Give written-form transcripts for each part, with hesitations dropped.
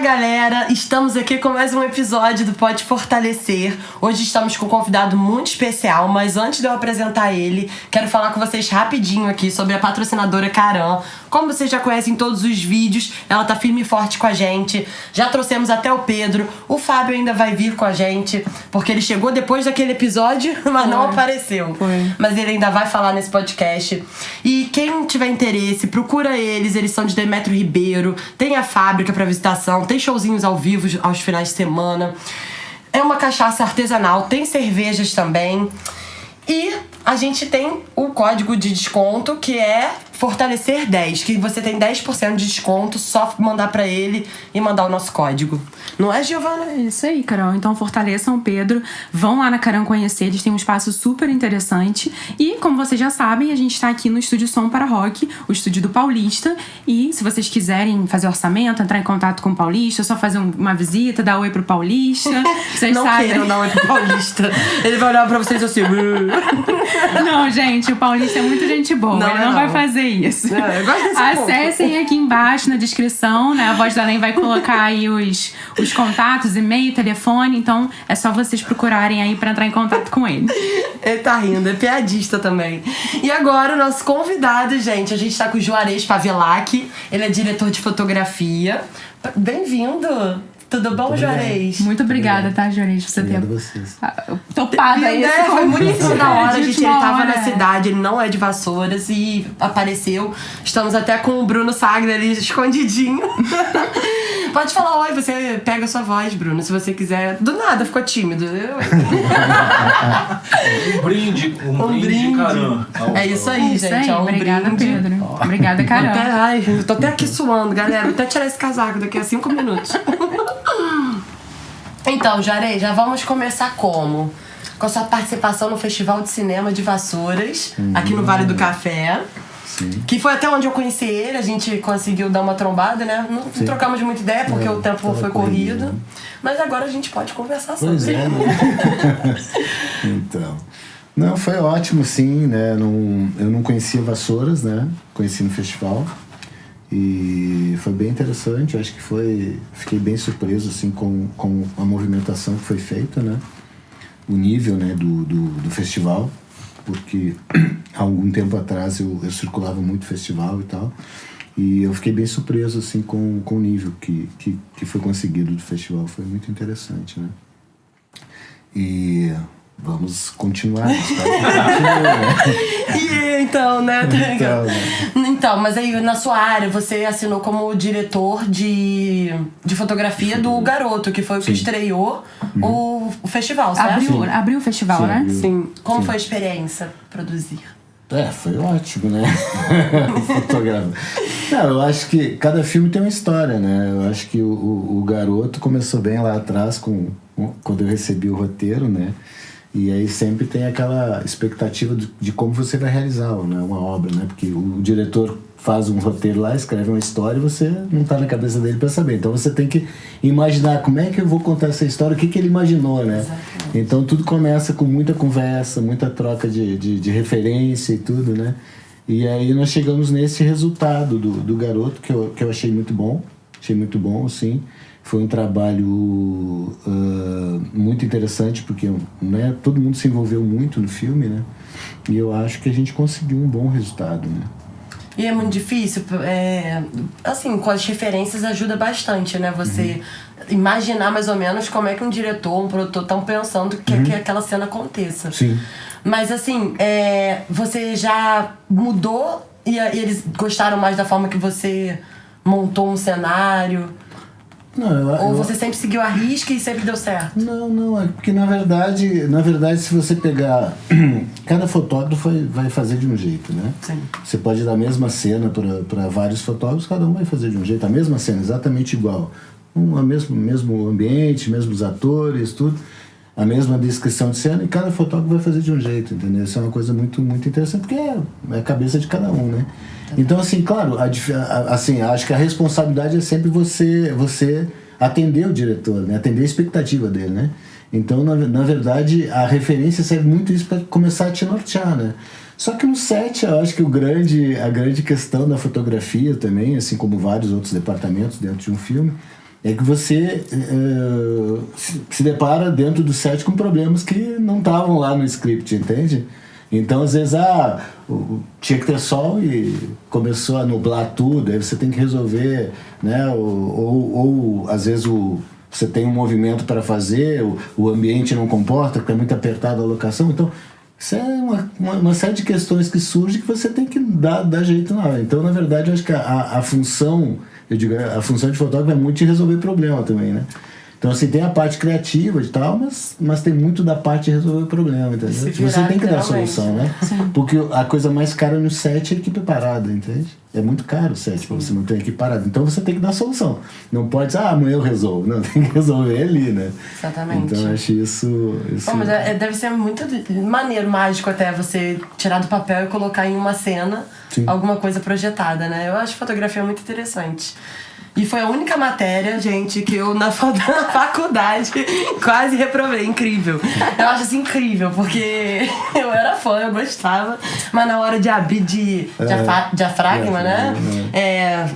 galera, estamos aqui com mais um episódio do Pode Fortalecer. Hoje estamos com um convidado muito especial, mas antes de eu apresentar ele, quero falar com vocês rapidinho aqui sobre a patrocinadora Caram. Como vocês já conhecem todos os vídeos, ela tá firme e forte com a gente. Já trouxemos até o Pedro, o Fábio ainda vai vir com a gente, porque ele chegou depois daquele episódio, mas não apareceu. Mas ele ainda vai falar nesse podcast. E quem tiver interesse, procura eles são de Demetrio Ribeiro, tem a fábrica pra visitação, tem showzinhos ao vivo aos finais de semana. É uma cachaça artesanal, tem cervejas também. E a gente tem o código de desconto que é Fortalecer10, que você tem 10% de desconto, só mandar pra ele e mandar o nosso código. Não é, Giovana? É isso aí, Carol. Então fortaleçam Pedro, vão lá na Caram conhecer, eles têm um espaço super interessante. E, como vocês já sabem, a gente tá aqui no Estúdio Som para Rock, o estúdio do Paulista. E se vocês quiserem fazer orçamento, entrar em contato com o Paulista, só fazer uma visita, dar oi pro Paulista. Vocês não sabem. Queiram dar oi pro Paulista. Ele vai olhar pra vocês assim. Não, gente, o Paulista é muito gente boa. Ele não vai fazer isso. Eu gosto desse Acessem ponto. aqui embaixo na descrição, né? A Voz da Além vai colocar aí os contatos, e-mail, telefone. Então é só vocês procurarem aí pra entrar em contato com ele. Ele tá rindo, é piadista também. E agora o nosso convidado, gente. A gente tá com o Juarez Pavelac. Ele é diretor de fotografia. Bem-vindo! Tudo bom, Juarez? Muito obrigada, tá, Juarez, por você ter vocês. topado aí esse Foi muito em cima da hora, de gente. Ele última tava hora. na cidade, ele não é de Vassouras e apareceu. Estamos até com o Bruno Sagre ali escondidinho. Pode falar oi, você pega a sua voz, Bruno, se você quiser. Do nada, ficou tímido. Um brinde, Caram. É isso aí, Isso gente. aí, É um obrigada, brinde. Pedro. Obrigada, Carol. Ai, eu tô até aqui suando, galera. Vou até tirar esse casaco daqui a 5 minutos. Então, Juarez, já vamos começar como? Com a sua participação no Festival de Cinema de Vassouras, aqui no Vale do Café. Sim. Que foi até onde eu conheci ele, a gente conseguiu dar uma trombada, né? Não trocamos muita ideia, porque o tempo foi corrido. Né? Mas agora a gente pode conversar sobre Pois é, né? Então. Não, foi ótimo, sim, né? Eu não conhecia Vassouras, né? Conheci no festival. E foi bem interessante, eu acho que fiquei bem surpreso assim com a movimentação que foi feita, né? O nível, né, do festival, porque há algum tempo atrás eu circulava muito festival e tal, e eu fiquei bem surpreso assim com o nível que foi conseguido do festival, foi muito interessante, né? E vamos continuar. E então, né? Então, mas aí na sua área você assinou como diretor de fotografia do Garoto, que foi o que estreou o festival, certo? Abriu o festival, Sim, né? abriu. Sim. Como foi a experiência produzir? Foi ótimo, né? Fotógrafo. Não, eu acho que cada filme tem uma história, né? Eu acho que o Garoto começou bem lá atrás, quando eu recebi o roteiro, né? E aí sempre tem aquela expectativa de como você vai realizar, né, uma obra, né? Porque o diretor faz um roteiro lá, escreve uma história e você não tá na cabeça dele para saber. Então você tem que imaginar como é que eu vou contar essa história, o que ele imaginou, né? Exatamente. Então tudo começa com muita conversa, muita troca de referência e tudo, né? E aí nós chegamos nesse resultado do Garoto, que eu achei muito bom, sim. Foi um trabalho muito interessante, porque, né, todo mundo se envolveu muito no filme, né? E eu acho que a gente conseguiu um bom resultado, né? E é muito difícil, assim, com as referências ajuda bastante, né? Você imaginar mais ou menos como é que um diretor, um produtor estão pensando que aquela cena aconteça. Sim. Mas assim, você já mudou e eles gostaram mais da forma que você montou um cenário? Não, Ou você sempre seguiu a risca e sempre deu certo? Não, é porque na verdade se você pegar, cada fotógrafo vai fazer de um jeito, né? Sim. Você pode dar a mesma cena para vários fotógrafos, cada um vai fazer de um jeito, a mesma cena, exatamente igual. Mesmo ambiente, mesmos atores, tudo, a mesma descrição de cena, e cada fotógrafo vai fazer de um jeito, entendeu? Isso é uma coisa muito, muito interessante, porque é a cabeça de cada um, né? Então, assim, claro, assim, acho que a responsabilidade é sempre você atender o diretor, né? Atender a expectativa dele, né? Então, na verdade, a referência serve muito isso para começar a te nortear, né? Só que no set, eu acho que a grande questão da fotografia também, assim como vários outros departamentos dentro de um filme, é que você se depara dentro do set com problemas que não estavam lá no script, entende? Então, às vezes, tinha que ter sol e começou a nublar tudo, aí você tem que resolver, né? Ou às vezes, você tem um movimento para fazer, o ambiente não comporta, porque é muito apertada a locação. Então, isso é uma série de questões que surgem que você tem que dar jeito na hora. Então, na verdade, eu acho que a função, a função de fotógrafo é muito de resolver problema também, né? Então, assim, tem a parte criativa e tal, mas tem muito da parte de resolver o problema, entendeu? Você tem que dar a solução, né? Sim. Porque a coisa mais cara no set é a equipe parada, entende? É muito caro o set pra você não ter a equipe parada. Então, você tem que dar a solução. Não pode dizer, amanhã eu resolvo. Não, tem que resolver ali, né? Exatamente. Então, eu acho isso... Bom, mas deve ser muito maneiro, mágico até você tirar do papel e colocar em uma cena alguma coisa projetada, né? Eu acho fotografia muito interessante. E foi a única matéria, gente, que eu na faculdade quase reprovei. Incrível. Eu acho assim incrível, porque eu era fã, eu gostava. Mas na hora de abrir diafragma, né?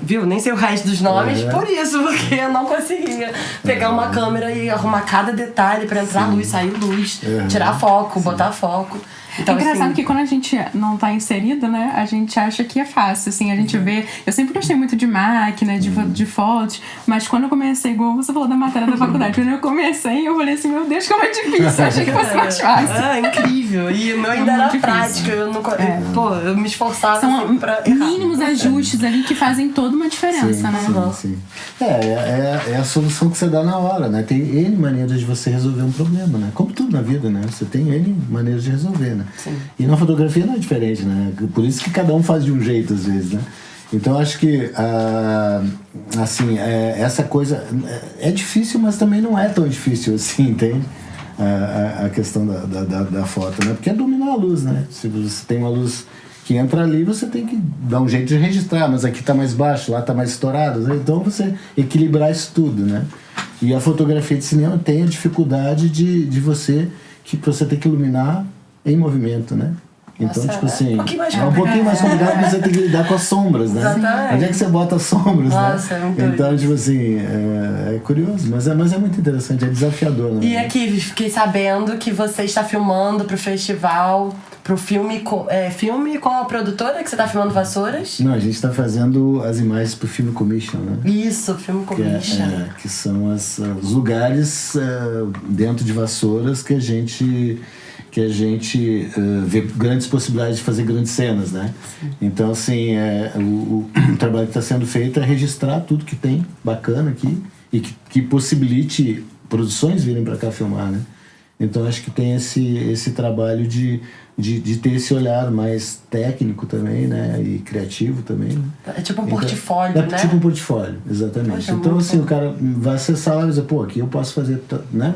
Viu? Nem sei o resto dos nomes. Por isso, porque eu não conseguia pegar uma câmera e arrumar cada detalhe pra entrar luz, sair luz, tirar foco, botar foco. Então, é engraçado assim, que quando a gente não tá inserido, né, a gente acha que é fácil, assim, a gente vê... Eu sempre gostei muito de máquina, de fotos, mas quando eu comecei, igual você falou da matéria da faculdade, quando eu comecei, eu falei assim, meu Deus, como é difícil, eu achei que fosse mais fácil. Incrível. E o meu ainda era prática, eu não... eu me esforçava São pra errar. mínimos ajustes ali que fazem toda uma diferença, né? Sim. É a solução que você dá na hora, né? Tem N maneiras de você resolver um problema, né? Como tudo na vida, né? Você tem N maneiras de resolver, né? Sim. E na fotografia não é diferente, né? Por isso que cada um faz de um jeito, às vezes, né? Então, acho que, assim, essa coisa é difícil, mas também não é tão difícil assim, entende? A questão da foto, né? Porque é dominar a luz, né? Se você tem uma luz que entra ali, você tem que dar um jeito de registrar, mas aqui tá mais baixo, lá tá mais estourado, né? Então, você equilibrar isso tudo, né? E a fotografia de cinema tem a dificuldade de você ter que iluminar em movimento, né? Então, tipo assim, é um pouquinho mais complicado porque você tem que lidar com as sombras, né? Exatamente. Onde é que você bota as sombras, Nossa, né? é muito Então, tipo assim, é curioso, mas é muito interessante, é desafiador, né? E aqui, fiquei sabendo que você está filmando pro festival, pro filme com a produtora que você tá filmando Vassouras? Não, a gente tá fazendo as imagens pro Film Commission, né? Isso, Film Commission. Que são os lugares dentro de Vassouras que a gente vê grandes possibilidades de fazer grandes cenas, né? Então, assim, o trabalho que está sendo feito é registrar tudo que tem bacana aqui e que possibilite produções virem para cá filmar, né? Então, acho que tem esse trabalho de ter esse olhar mais técnico também, né? E criativo também. É tipo um portfólio, né? É tipo um portfólio, exatamente. Poxa, então, muito assim, o cara vai acessar lá e dizer, pô, aqui eu posso fazer, né?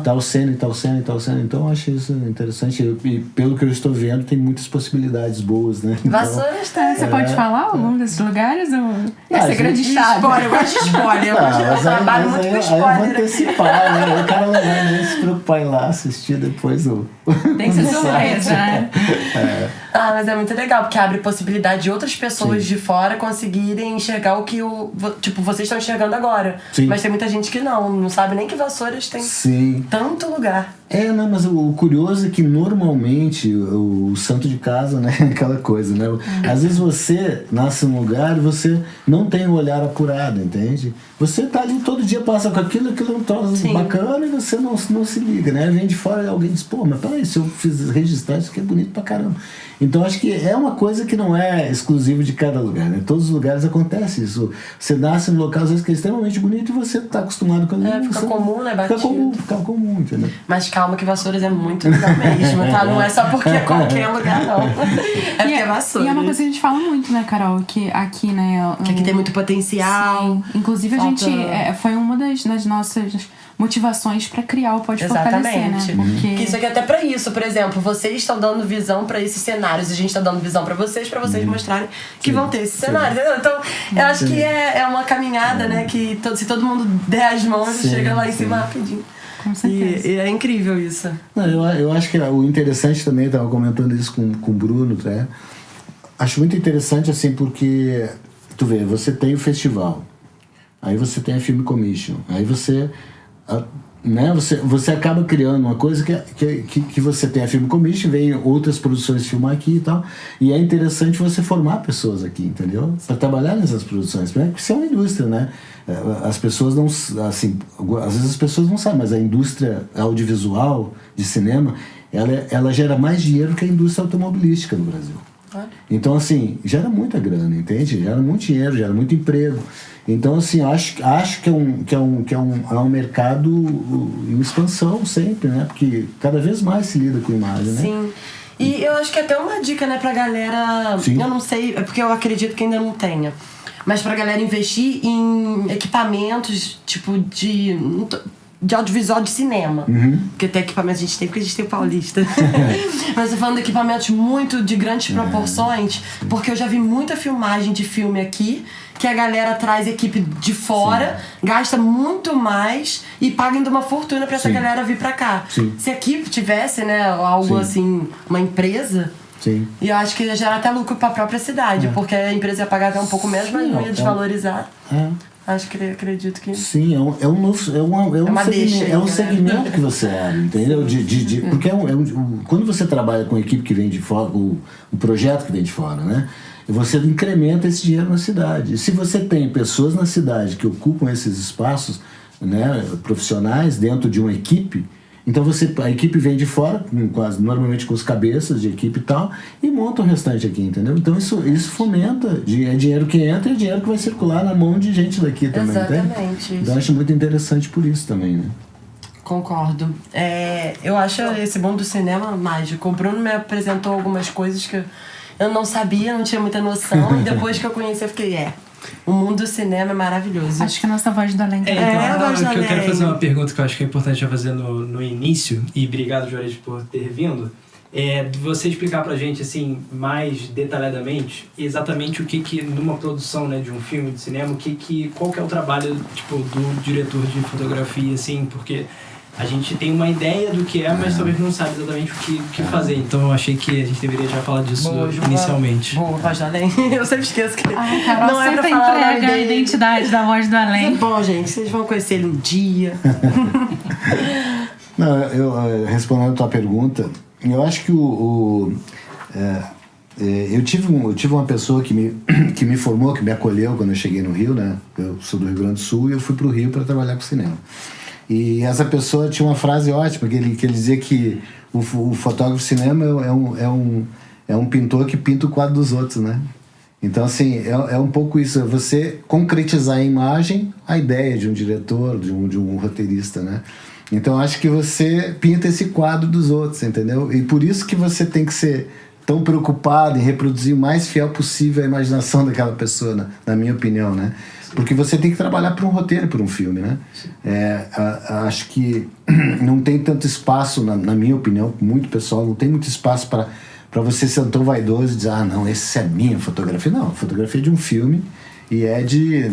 Tal cena e tal cena e tal cena. Então, eu acho isso interessante. E pelo que eu estou vendo, tem muitas possibilidades boas, né? Então, Vassouras tem. Você pode falar algum desses lugares? Ou é segredo de estado? Spoiler, eu gosto de spoiler. Eu trabalho muito com eu spoiler. vou antecipar, né? O cara não vai nem se preocupar em ir lá assistir depois o... Tem que ser surpresa, né? Mas é muito legal, porque abre possibilidade de outras pessoas de fora conseguirem enxergar o que vocês estão enxergando agora. Sim. Mas tem muita gente que não sabe nem que Vassouras tem tanto lugar. Não, mas o curioso é que normalmente o santo de casa, né, aquela coisa, né? Às vezes você nasce num lugar e você não tem o olhar apurado, entende? Você tá ali todo dia, passa com aquilo é um troço bacana e você não se liga, né? Vem de fora e alguém diz, pô, mas peraí, se eu fiz registrar isso aqui é bonito pra caramba. Então acho que é uma coisa que não é exclusiva de cada lugar, né? Todos os lugares acontece isso. Você nasce num local às vezes que é extremamente bonito e você tá acostumado com aquilo. Fica comum, né? Batido. Fica comum, entendeu? Mas calma que Vassouras é muito legal mesmo, tá? Não é só porque é qualquer lugar, não. É porque é Vassouras. E é uma coisa que a gente fala muito, né, Carol? Que aqui, né... Que aqui tem muito potencial. Sim. Inclusive, a gente... foi uma das nossas motivações pra criar o Pode Fortalecer, né? Porque isso aqui é até pra isso, por exemplo, vocês estão dando visão pra esses cenários, a gente tá dando visão pra vocês mostrarem que vão ter esses cenários. Então, eu acho que é uma caminhada, né? Que se todo mundo der as mãos, chega lá em cima rapidinho. Com certeza. E é incrível isso. Não, eu acho que o interessante também, eu tava comentando isso com o Bruno, né? Acho muito interessante, assim, porque tu vê, você tem o festival. Aí você tem a Film Commission. Aí você acaba criando uma coisa que você tem a Film Commission, vem outras produções filmar aqui e tal. E é interessante você formar pessoas aqui, entendeu? Para trabalhar nessas produções. Porque isso é uma indústria, né? As pessoas não... Assim, às vezes as pessoas não sabem, mas a indústria audiovisual de cinema, ela gera mais dinheiro que a indústria automobilística no Brasil. Então, assim, gera muita grana, entende? Gera muito dinheiro, gera muito emprego. Então, assim, acho que é um mercado em expansão sempre, né? Porque cada vez mais se lida com imagem, né? Sim. E eu acho que é até uma dica, né, pra galera... Sim. Eu não sei, é porque eu acredito que ainda não tenha. Mas pra galera investir em equipamentos, tipo, de audiovisual de cinema. Porque tem equipamentos a gente tem, porque a gente tem o Paulista. Mas eu tô falando de equipamentos muito de grandes proporções, porque eu já vi muita filmagem de filme aqui, que a galera traz equipe de fora, gasta muito mais e paga ainda uma fortuna pra essa galera vir pra cá. Sim. Se aqui tivesse, né, algo assim, uma empresa... Sim. E eu acho que ia gerar até lucro pra própria cidade, porque a empresa ia pagar até um pouco menos, mas não ia desvalorizar. Acredito que... Sim, é um segmento que você abre, entendeu? Porque quando você trabalha com a equipe que vem de fora, o projeto que vem de fora, né? Você incrementa esse dinheiro na cidade. E se você tem pessoas na cidade que ocupam esses espaços, né, profissionais dentro de uma equipe, então a equipe vem de fora, normalmente com os cabeças de equipe e tal, e monta o restante aqui, entendeu? Então isso fomenta, é dinheiro que entra e é dinheiro que vai circular na mão de gente daqui também. Exatamente. Então eu acho muito interessante por isso também, né? Concordo. Eu acho esse mundo do cinema mágico. O Bruno me apresentou algumas coisas que eu não sabia, não tinha muita noção, e depois que eu conheci eu fiquei, o mundo do cinema é maravilhoso. Acho que a nossa voz do além a voz do além. Eu quero fazer uma pergunta que eu acho que é importante já fazer no início, e obrigado, Juarez, por ter vindo, de você explicar pra gente, assim, mais detalhadamente, exatamente o que numa produção, né, de um filme de cinema, qual que é o trabalho, tipo, do diretor de fotografia, assim, porque a gente tem uma ideia do que é, mas talvez não sabe exatamente o que fazer. Então eu achei que a gente deveria já falar disso inicialmente. Boa, voz do além. Eu sempre esqueço que Carol não é pra sempre falar entrega a identidade da voz do além. É bom, gente. Vocês vão conhecer ele um dia. Não, eu respondendo a tua pergunta, eu acho que eu tive uma pessoa que me formou, que me acolheu quando eu cheguei no Rio, né? Eu sou do Rio Grande do Sul e eu fui pro Rio para trabalhar com cinema. E essa pessoa tinha uma frase ótima, que ele dizia que o fotógrafo de cinema é um pintor que pinta o quadro dos outros, né? Então, assim, é um pouco isso, é você concretizar em imagem a ideia de um diretor, de um roteirista, né? Então, acho que você pinta esse quadro dos outros, entendeu? E por isso que você tem que ser tão preocupado em reproduzir o mais fiel possível a imaginação daquela pessoa, na minha opinião, né? Porque você tem que trabalhar para um roteiro, para um filme, né? Acho que não tem tanto espaço, na minha opinião, muito pessoal, não tem muito espaço para você ser tão vaidoso e dizer, não, essa é a minha fotografia. Não, a fotografia é de um filme e é de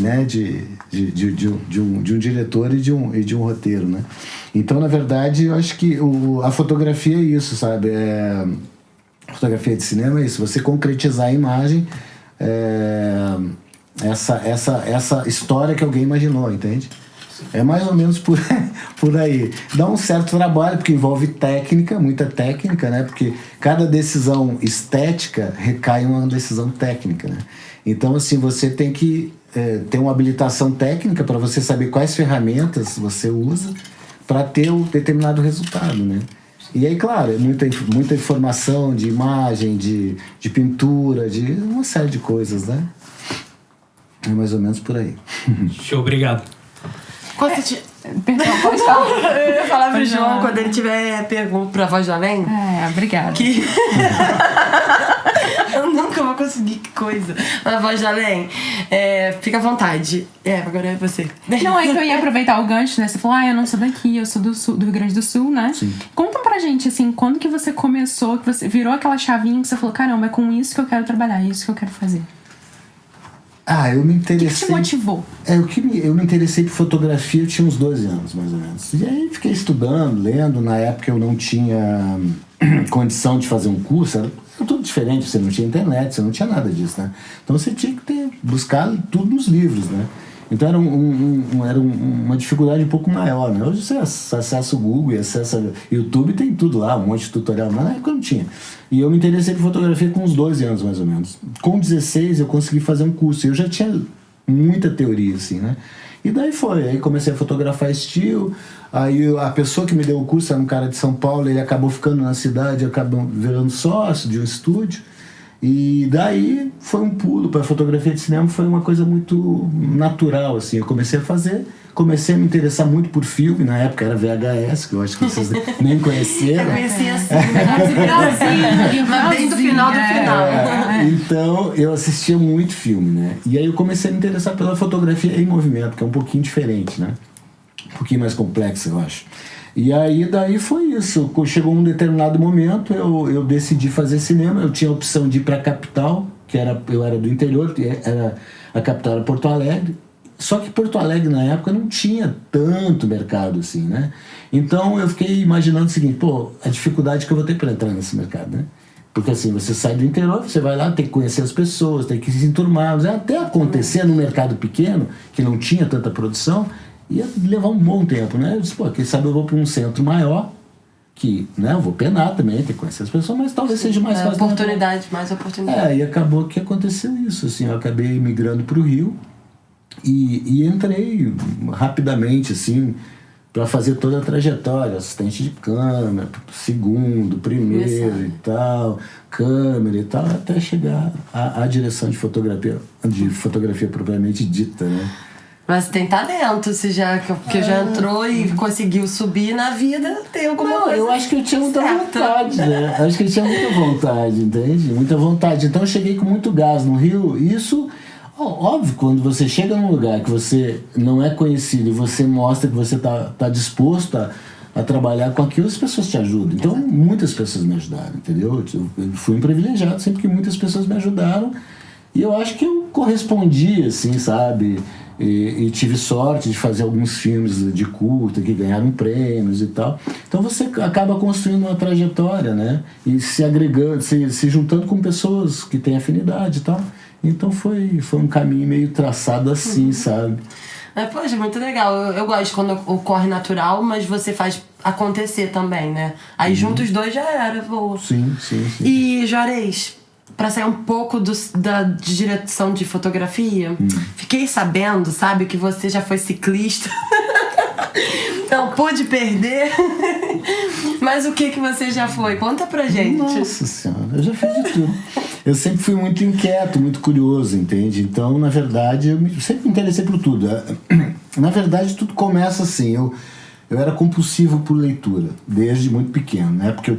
um diretor e de um roteiro, né? Então, na verdade, eu acho que a fotografia é isso, sabe? A fotografia de cinema é isso, você concretizar a imagem, essa história que alguém imaginou, entende? É mais ou menos por aí. Dá um certo trabalho, porque envolve técnica, muita técnica, né? Porque cada decisão estética recai em uma decisão técnica, né? Então, assim, você tem que ter uma habilitação técnica para você saber quais ferramentas você usa para ter um determinado resultado, né? E aí, claro, muita informação de imagem, de pintura, de uma série de coisas, né? É mais ou menos por aí. Show, obrigado. Perdão, pode falar. Eu ia falar pro João quando ele tiver pergunta pra voz do além. Obrigada. Eu nunca vou conseguir, que coisa. Mas voz do além, fica à vontade. Agora é você. Não, é que eu ia aproveitar o gancho, né? Você falou, eu não sou daqui, eu sou do Rio Grande do Sul, né? Sim. Conta pra gente, assim, quando que você começou, que você virou aquela chavinha que você falou, caramba, é com isso que eu quero trabalhar, é isso que eu quero fazer. Eu me interessei... O que te motivou? Eu me interessei por fotografia, eu tinha uns 12 anos, mais ou menos. E aí fiquei estudando, lendo. Na época eu não tinha condição de fazer um curso, era tudo diferente, você não tinha internet, você não tinha nada disso, né? Então você tinha que buscar tudo nos livros, né? Então era uma dificuldade um pouco maior, né? Hoje você acessa o Google e acessa o YouTube, tem tudo lá, um monte de tutorial, mas na época eu não tinha. E eu me interessei por fotografia com uns 12 anos, mais ou menos. Com 16 eu consegui fazer um curso, eu já tinha muita teoria, assim, né? E daí aí comecei a fotografar estilo, aí a pessoa que me deu o curso era um cara de São Paulo, ele acabou ficando na cidade, acabou virando sócio de um estúdio. E daí foi um pulo para fotografia de cinema, foi uma coisa muito natural, assim. Eu comecei a me interessar muito por filme, na época era VHS, que eu acho que vocês nem conheceram. Eu conhecia assim, mas bem do final do final. Então eu assistia muito filme, né? E aí eu comecei a me interessar pela fotografia em movimento, que é um pouquinho diferente, né? Um pouquinho mais complexa, eu acho. E aí daí foi isso. Chegou um determinado momento, eu decidi fazer cinema. Eu tinha a opção de ir para a capital, eu era do interior, a capital era Porto Alegre. Só que Porto Alegre na época não tinha tanto mercado assim, né? Então eu fiquei imaginando o seguinte, a dificuldade que eu vou ter para entrar nesse mercado, né? Porque assim, você sai do interior, você vai lá, tem que conhecer as pessoas, tem que se enturmar. Até acontecer no mercado pequeno, que não tinha tanta produção, ia levar um bom tempo, né? Eu disse, quem sabe eu vou para um centro maior, que, né, eu vou penar também, tem que conhecer as pessoas, mas talvez seja mais fácil. Mais oportunidade. E acabou que aconteceu isso, assim, eu acabei migrando para o Rio e entrei rapidamente, assim, para fazer toda a trajetória, assistente de câmera, segundo, primeiro e tal, câmera e tal, até chegar à direção de fotografia propriamente dita, né? Mas tem talento, porque já entrou e conseguiu subir na vida, tem alguma coisa. Eu acho que eu tinha muita vontade, né? Acho que eu tinha muita vontade, entende? Muita vontade. Então eu cheguei com muito gás no Rio. Isso, óbvio, quando você chega num lugar que você não é conhecido e você mostra que você tá disposto a trabalhar com aquilo, as pessoas te ajudam. Então muitas pessoas me ajudaram, entendeu? Eu fui um privilegiado sempre que muitas pessoas me ajudaram. E eu acho que eu correspondi, assim, sabe? E tive sorte de fazer alguns filmes de curta que ganharam prêmios e tal. Então você acaba construindo uma trajetória, né? E se agregando, se juntando com pessoas que têm afinidade e tal. Então foi um caminho meio traçado assim, sabe? Poxa, muito legal. Eu gosto quando ocorre natural, mas você faz acontecer também, né? Aí juntos os dois já era. Sim. E, Juarez, pra sair um pouco da direção de fotografia, fiquei sabendo, sabe, que você já foi ciclista. Não pude perder. Mas o que você já foi? Conta pra gente. Nossa Senhora, eu já fiz de tudo. Eu sempre fui muito inquieto, muito curioso, entende? Então, na verdade, eu sempre me interessei por tudo. Na verdade, tudo começa assim. Eu era compulsivo por leitura, desde muito pequeno, né? Porque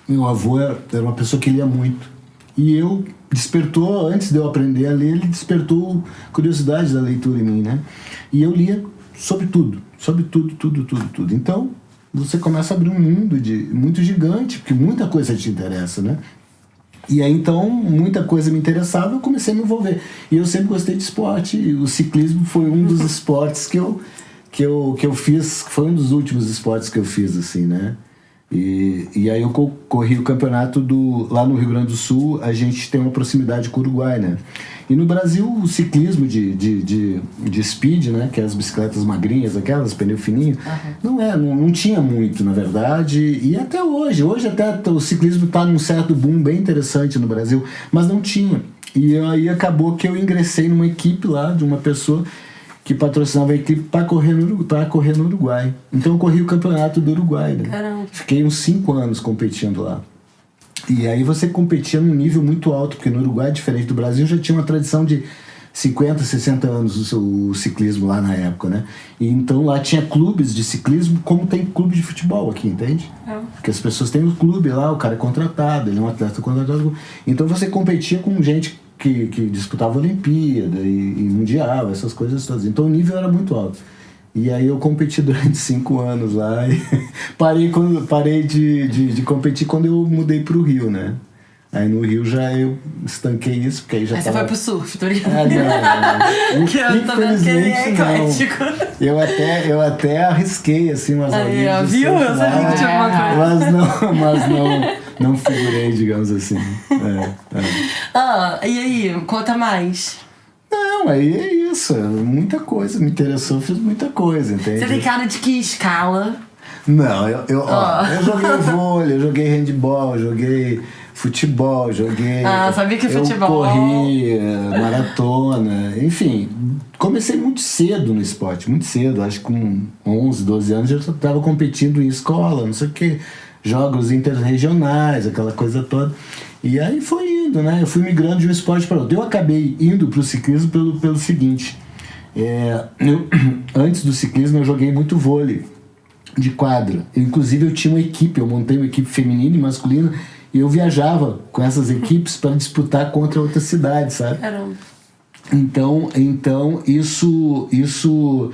meu avô era uma pessoa que lia muito. E despertou, antes de eu aprender a ler, ele despertou curiosidade da leitura em mim, né? E eu lia sobre tudo. Então, você começa a abrir um mundo muito gigante, porque muita coisa te interessa, né? E aí, então, muita coisa me interessava, eu comecei a me envolver. E eu sempre gostei de esporte, e o ciclismo foi um dos esportes que eu fiz, foi um dos últimos esportes que eu fiz, assim, né? E aí eu corri o campeonato lá no Rio Grande do Sul, a gente tem uma proximidade com o Uruguai, né? E no Brasil o ciclismo de speed, né? Que é as bicicletas magrinhas, aquelas, pneu fininho, não tinha muito, na verdade. E até hoje até o ciclismo está num certo boom bem interessante no Brasil, mas não tinha. E aí acabou que eu ingressei numa equipe lá, de uma pessoa que patrocinava a equipe para correr no Uruguai. Então eu corri o campeonato do Uruguai, né? Caramba. Fiquei uns 5 anos competindo lá. E aí você competia num nível muito alto, porque no Uruguai, diferente do Brasil, já tinha uma tradição de 50, 60 anos o ciclismo lá na época, né? E então lá tinha clubes de ciclismo, como tem clube de futebol aqui, entende? Porque as pessoas têm um clube lá, o cara é contratado, ele é um atleta contratado. Então você competia com gente que disputava Olimpíada e Mundial, essas coisas todas. Então o nível era muito alto. E aí eu competi durante 5 anos lá e parei de competir quando eu mudei pro Rio, né? Aí no Rio já eu estanquei isso, porque aí já você foi pro surf, tô ligado? Não. Que eu tô vendo que ele é eclético. Eu até arrisquei, assim, umas aulinhas. Viu? Eu sabia que tinha alguma coisa. Mas não figurei, digamos assim. E aí, conta mais. Não, aí é isso. Muita coisa. Me interessou, fiz muita coisa, entende? Você tem cara de que escala? Não, eu joguei vôlei, eu joguei handball, joguei futebol, joguei... sabia que futebol... Eu corri, maratona, enfim. Comecei muito cedo no esporte, muito cedo. Acho que com 11, 12 anos eu já estava competindo em escola, não sei o quê. Jogos interregionais, aquela coisa toda. E aí foi indo, né? Eu fui migrando de um esporte para outro. Eu acabei indo para o ciclismo pelo seguinte. Antes do ciclismo eu joguei muito vôlei de quadra. Inclusive eu tinha uma equipe, eu montei uma equipe feminina e masculina e eu viajava com essas equipes para disputar contra outras cidades, sabe? Caramba. Então isso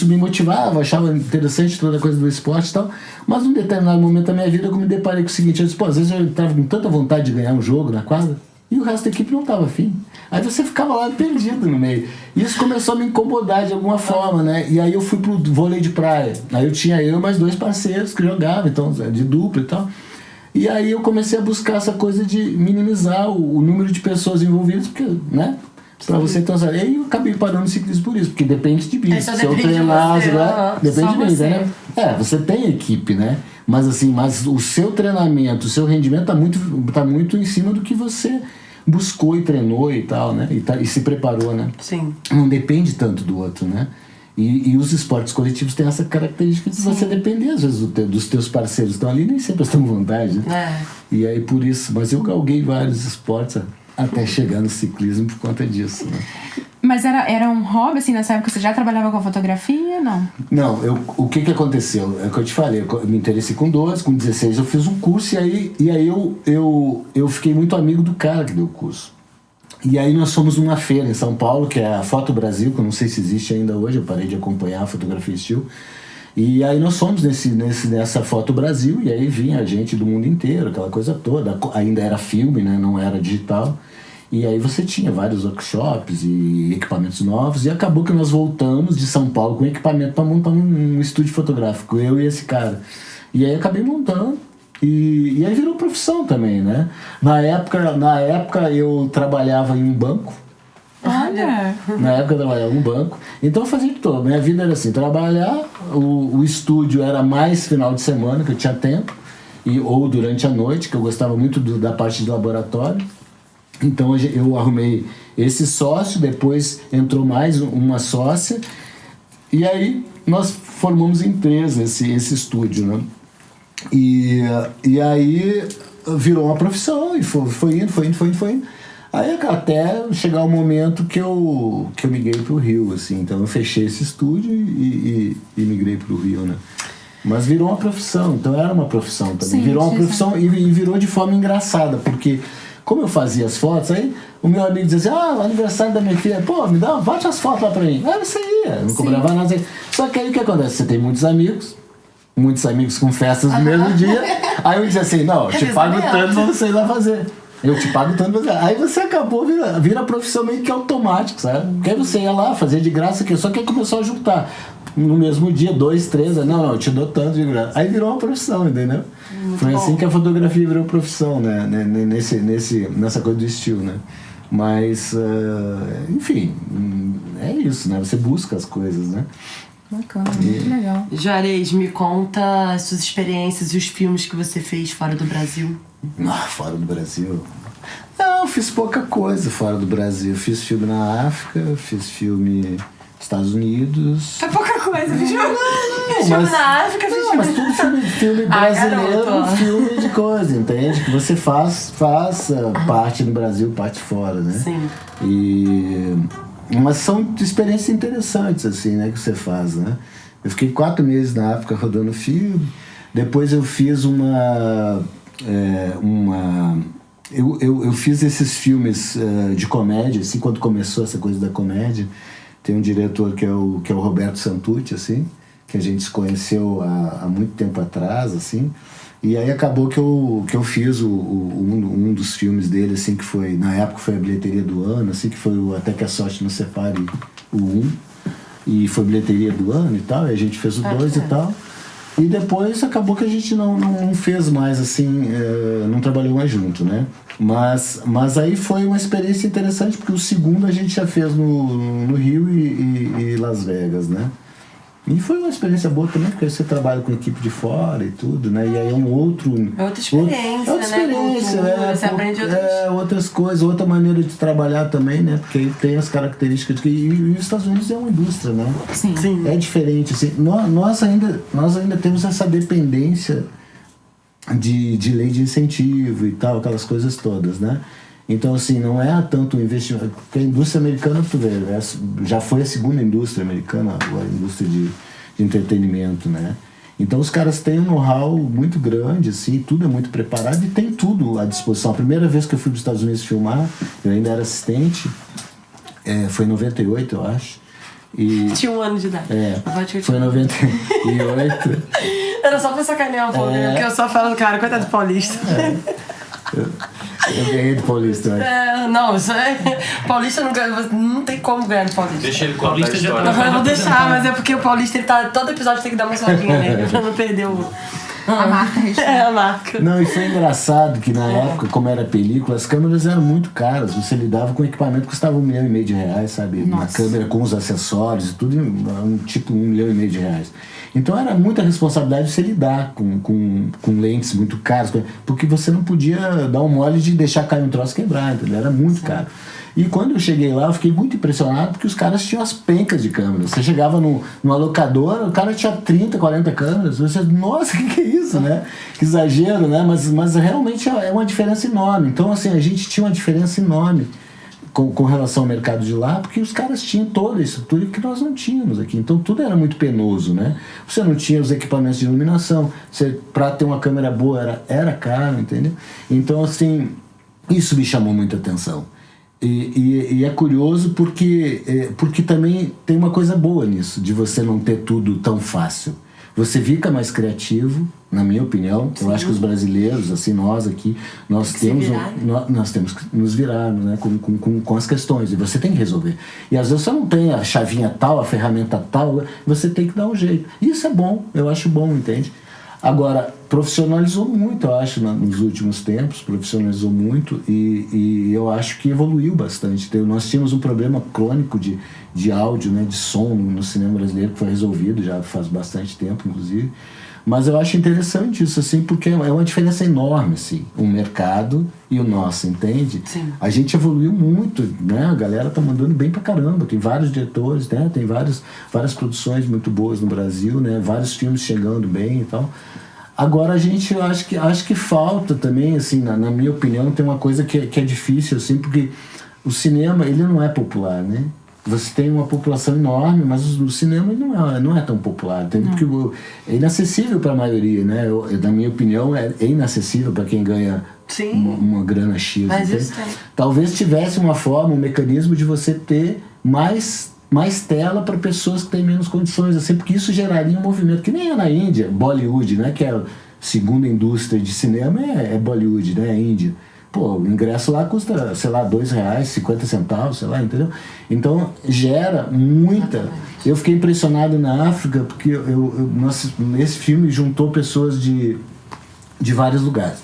me motivava, achava interessante toda a coisa do esporte e tal, mas num determinado momento da minha vida eu me deparei com o seguinte, eu disse, às vezes eu estava com tanta vontade de ganhar um jogo na quadra e o resto da equipe não estava afim. Aí você ficava lá perdido no meio. E isso começou a me incomodar de alguma forma, né? E aí eu fui pro vôlei de praia. Aí eu tinha eu e mais 2 parceiros que jogavam, então, de dupla e tal. E aí eu comecei a buscar essa coisa de minimizar o número de pessoas envolvidas, porque, né? Pra você transar. E aí eu acabei parando no ciclismo por isso, porque depende de mim. Se eu treinar, depende de mim, né? Você tem equipe, né? Mas assim, o seu treinamento, o seu rendimento tá muito em cima do que você buscou e treinou e tal, né? E se preparou, né? Sim. Não depende tanto do outro, né? E os esportes coletivos têm essa característica de você depender, às vezes, dos teus parceiros que estão ali, nem sempre estão com vontade, né? E aí, por isso... Mas eu galguei vários esportes até chegar no ciclismo por conta disso, né? Mas era um hobby, assim, nessa época? Você já trabalhava com fotografia, não? Não, o que aconteceu? É o que eu te falei, eu me interessei com 12, com 16 eu fiz um curso e aí eu fiquei muito amigo do cara que deu o curso. E aí nós fomos numa feira em São Paulo, que é a Foto Brasil, que eu não sei se existe ainda hoje, eu parei de acompanhar a fotografia estilo. E aí nós fomos nessa Foto Brasil, e aí vinha gente do mundo inteiro, aquela coisa toda. Ainda era filme, né? Não era digital. E aí você tinha vários workshops e equipamentos novos, e acabou que nós voltamos de São Paulo com equipamento para montar um estúdio fotográfico, eu e esse cara. E aí acabei montando, e aí virou profissão também, né? Na época eu trabalhava em um banco. Olha! Na época eu trabalhava em um banco, então eu fazia de tudo. Minha vida era assim, trabalhar, o estúdio era mais final de semana, que eu tinha tempo, ou durante a noite, que eu gostava muito da parte de laboratório. Então eu arrumei esse sócio, depois entrou mais uma sócia, e aí nós formamos empresa, esse estúdio, né? E aí virou uma profissão, e foi indo. Aí até chegar o momento que eu migrei pro Rio, assim. Então eu fechei esse estúdio e migrei pro Rio, né? Mas virou uma profissão, então era uma profissão também. Virou uma profissão e virou de forma engraçada, porque... Como eu fazia as fotos, aí o meu amigo dizia assim, o aniversário da minha filha, pô, bate as fotos lá pra mim. Aí você ia, não cobrava nada. Só que aí o que acontece? Você tem muitos amigos com festas no mesmo dia, aí eu dizia assim, não, eu te pago tanto pra você ir lá fazer. Eu te pago tanto pra você. Aí você acabou, vira profissão meio que automático, sabe? Porque aí você ia lá, fazia de graça aqui, só que aí começou a juntar. No mesmo dia, 2, 3, não, eu te dou tanto de graça. Aí virou uma profissão, entendeu? Foi assim que a fotografia virou profissão, né? Nessa coisa do estilo, né? Mas, enfim, é isso, né? Você busca as coisas, né? Bacana, muito legal. Juarez, me conta as suas experiências e os filmes que você fez fora do Brasil. Fora do Brasil? Não, eu fiz pouca coisa fora do Brasil. Eu fiz filme na África, fiz filme... Estados Unidos. É pouca coisa, fiz filme mas, na África, fiz mas tudo filme brasileiro, filme de coisa, entende? Que você faz parte no Brasil, parte fora, né? Sim. Mas são experiências interessantes, assim, né? Que você faz, né? Eu fiquei 4 meses na África rodando filme. Depois eu fiz eu fiz esses filmes de comédia, assim, quando começou essa coisa da comédia. Tem um diretor que é o Roberto Santucci, assim, que a gente se conheceu há muito tempo atrás, assim. E aí acabou que eu fiz um dos filmes dele, assim, que foi, na época foi a bilheteria do ano, assim, que foi o Até que a Sorte Nos Separe, o 1. E foi bilheteria do ano e tal, e a gente fez o 2 e tal. E depois acabou que a gente não fez mais assim, não trabalhou mais junto, né? Mas aí foi uma experiência interessante, porque o segundo a gente já fez no Rio e Las Vegas, né? E foi uma experiência boa também, porque você trabalha com equipe de fora e tudo, né? E aí é um outro... É outra experiência, outra experiência, né? Você aprende outras coisas, outra maneira de trabalhar também, né? Porque aí tem as características de e os Estados Unidos é uma indústria, né? Sim. É diferente, assim. Nós ainda temos essa dependência de lei de incentivo e tal, aquelas coisas todas, né? Então, assim, não é tanto investimento. Porque a indústria americana, tu vê, já foi a segunda indústria americana, agora a indústria de entretenimento, né? Então, os caras têm um know-how muito grande, assim, tudo é muito preparado e tem tudo à disposição. A primeira vez que eu fui para os Estados Unidos filmar, eu ainda era assistente, foi em 98, eu acho. E, tinha 1 ano de idade. Foi em 98. Era só pra sacanear o Paulinho, porque eu só falo do cara, coitado do paulista. Eu ganhei do paulista, eu acho. Não, isso é... Paulista não tem como ganhar do paulista. Deixa ele contar a Paulista já história. Eu vou deixar, mas é porque o paulista, ele tá... Todo episódio tem que dar uma soldinha nele, pra não perder A marca registrada. a marca. Não, e foi engraçado que na época, como era película, as câmeras eram muito caras. Você lidava com equipamento que custava R$1,5 milhão, sabe? Nossa. Uma câmera com os acessórios e tudo, tipo R$1,5 milhão. Então era muita responsabilidade você lidar com lentes muito caras, porque você não podia dar um mole de deixar cair um troço quebrar, entendeu? Era muito caro. E quando eu cheguei lá, eu fiquei muito impressionado porque os caras tinham as pencas de câmeras. Você chegava numa locadora, o cara tinha 30, 40 câmeras. Você, nossa, que é isso, né? Que exagero, né? Mas realmente é uma diferença enorme. Então, assim, a gente tinha uma diferença enorme com relação ao mercado de lá, porque os caras tinham toda a estrutura que nós não tínhamos aqui. Então, tudo era muito penoso, né? Você não tinha os equipamentos de iluminação. Para ter uma câmera boa era caro, entendeu? Então, assim, isso me chamou muita atenção. E é curioso porque também tem uma coisa boa nisso, de você não ter tudo tão fácil. Você fica mais criativo, na minha opinião. Sim. Eu acho que os brasileiros, assim, nós aqui, nós temos que nos virar, né, com as questões, e você tem que resolver. E às vezes você não tem a chavinha tal, a ferramenta tal, você tem que dar um jeito. E isso é bom, eu acho bom, entende? Agora, profissionalizou muito, eu acho, nos últimos tempos, profissionalizou muito e eu acho que evoluiu bastante. Nós tínhamos um problema crônico de áudio, né, de som no cinema brasileiro, que foi resolvido já faz bastante tempo, inclusive. Mas eu acho interessante isso, assim, porque é uma diferença enorme, assim, o mercado e o nosso, entende? Sim. A gente evoluiu muito, né? A galera tá mandando bem pra caramba, tem vários diretores, né? Tem várias produções muito boas no Brasil, né? Vários filmes chegando bem e tal. Agora a gente, eu acho que falta também, assim, na minha opinião, tem uma coisa que é difícil, assim, porque o cinema, ele não é popular, né? Você tem uma população enorme, mas o cinema não é tão popular, entende? Porque é inacessível para a maioria, né? Na minha opinião, é inacessível para quem ganha uma grana X. Mas isso tem. Talvez tivesse uma forma, um mecanismo de você ter mais tela para pessoas que têm menos condições, assim, porque isso geraria um movimento, que nem é na Índia, Bollywood, né? Que é a segunda indústria de cinema, é Bollywood, né? É Índia. Pô, o ingresso lá custa, sei lá, R$2, 50 centavos, sei lá, entendeu? Então, gera muita... Eu fiquei impressionado na África, porque esse filme juntou pessoas de vários lugares.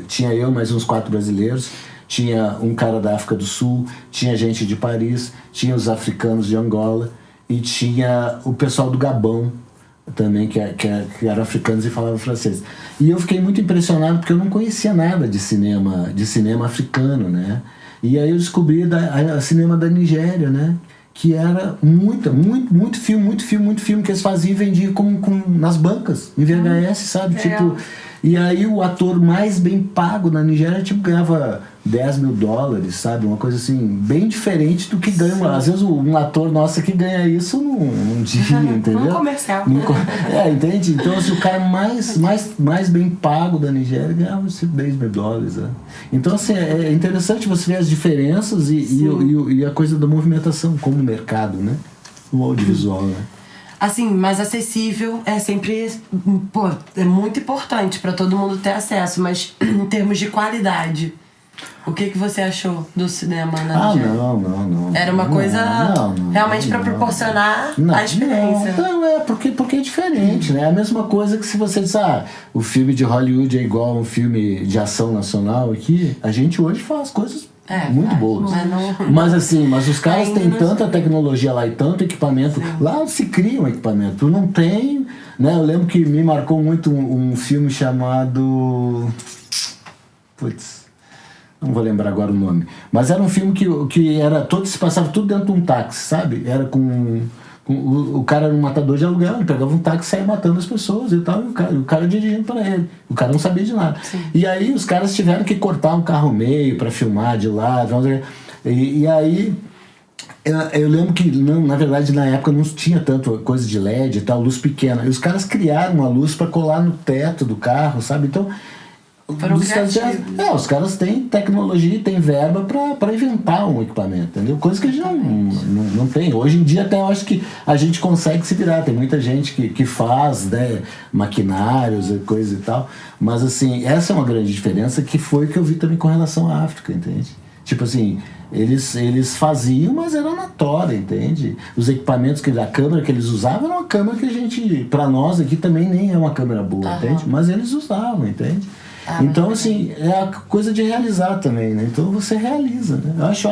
Tinha eu, mais uns 4 brasileiros, tinha um cara da África do Sul, tinha gente de Paris, tinha os africanos de Angola e tinha o pessoal do Gabão, também, que eram africanos e falavam francês. E eu fiquei muito impressionado porque eu não conhecia nada de cinema africano, né? E aí eu descobri a cinema da Nigéria, né? Que era muito filme que eles faziam e vendiam nas bancas, em VHS, sabe? Tipo, e aí o ator mais bem pago na Nigéria, tipo, ganhava $10 mil, sabe? Uma coisa assim, bem diferente do que ganha. Às vezes um ator nosso aqui ganha isso num dia, entendeu? Num comercial. Entende? Então, assim, o cara mais bem pago da Nigéria ganhava $10 mil, né? Então, assim, é interessante você ver as diferenças e a coisa da movimentação como mercado, né? O audiovisual, né? Assim, mais acessível é sempre... Pô, é muito importante pra todo mundo ter acesso, mas em termos de qualidade... O que você achou do cinema na Nigéria? Não. Era uma coisa realmente para proporcionar a experiência. Não, porque é diferente, né? É a mesma coisa que se você diz, o filme de Hollywood é igual a um filme de ação nacional aqui, a gente hoje faz coisas muito boas. Mas os caras têm tanta tecnologia lá e tanto equipamento. Sim. Lá se cria um equipamento. Não tem, né? Eu lembro que me marcou muito um filme chamado... não vou lembrar agora o nome. Mas era um filme que era se passava tudo dentro de um táxi, sabe? Era o cara era um matador de aluguel, ele pegava um táxi e saía matando as pessoas e tal, e o cara dirigindo para ele. O cara não sabia de nada. Sim. E aí os caras tiveram que cortar um carro meio para filmar de lado. E aí eu lembro que, na verdade, na época não tinha tanto coisa de LED e tal, luz pequena. E os caras criaram uma luz para colar no teto do carro, sabe? Então... os caras têm tecnologia e têm verba para inventar um equipamento, entendeu? Coisa que a gente não tem. Hoje em dia até eu acho que a gente consegue se virar. Tem muita gente que faz, né, maquinários e coisa e tal. Mas assim, essa é uma grande diferença que foi o que eu vi também com relação à África, entende? Tipo assim, eles faziam, mas era na tora, entende? Os equipamentos, a câmera que eles usavam era uma câmera que a gente, para nós aqui também nem é uma câmera boa, entende? Mas eles usavam, entende? Então, assim, é a coisa de realizar também, né? Então você realiza, né? Eu acho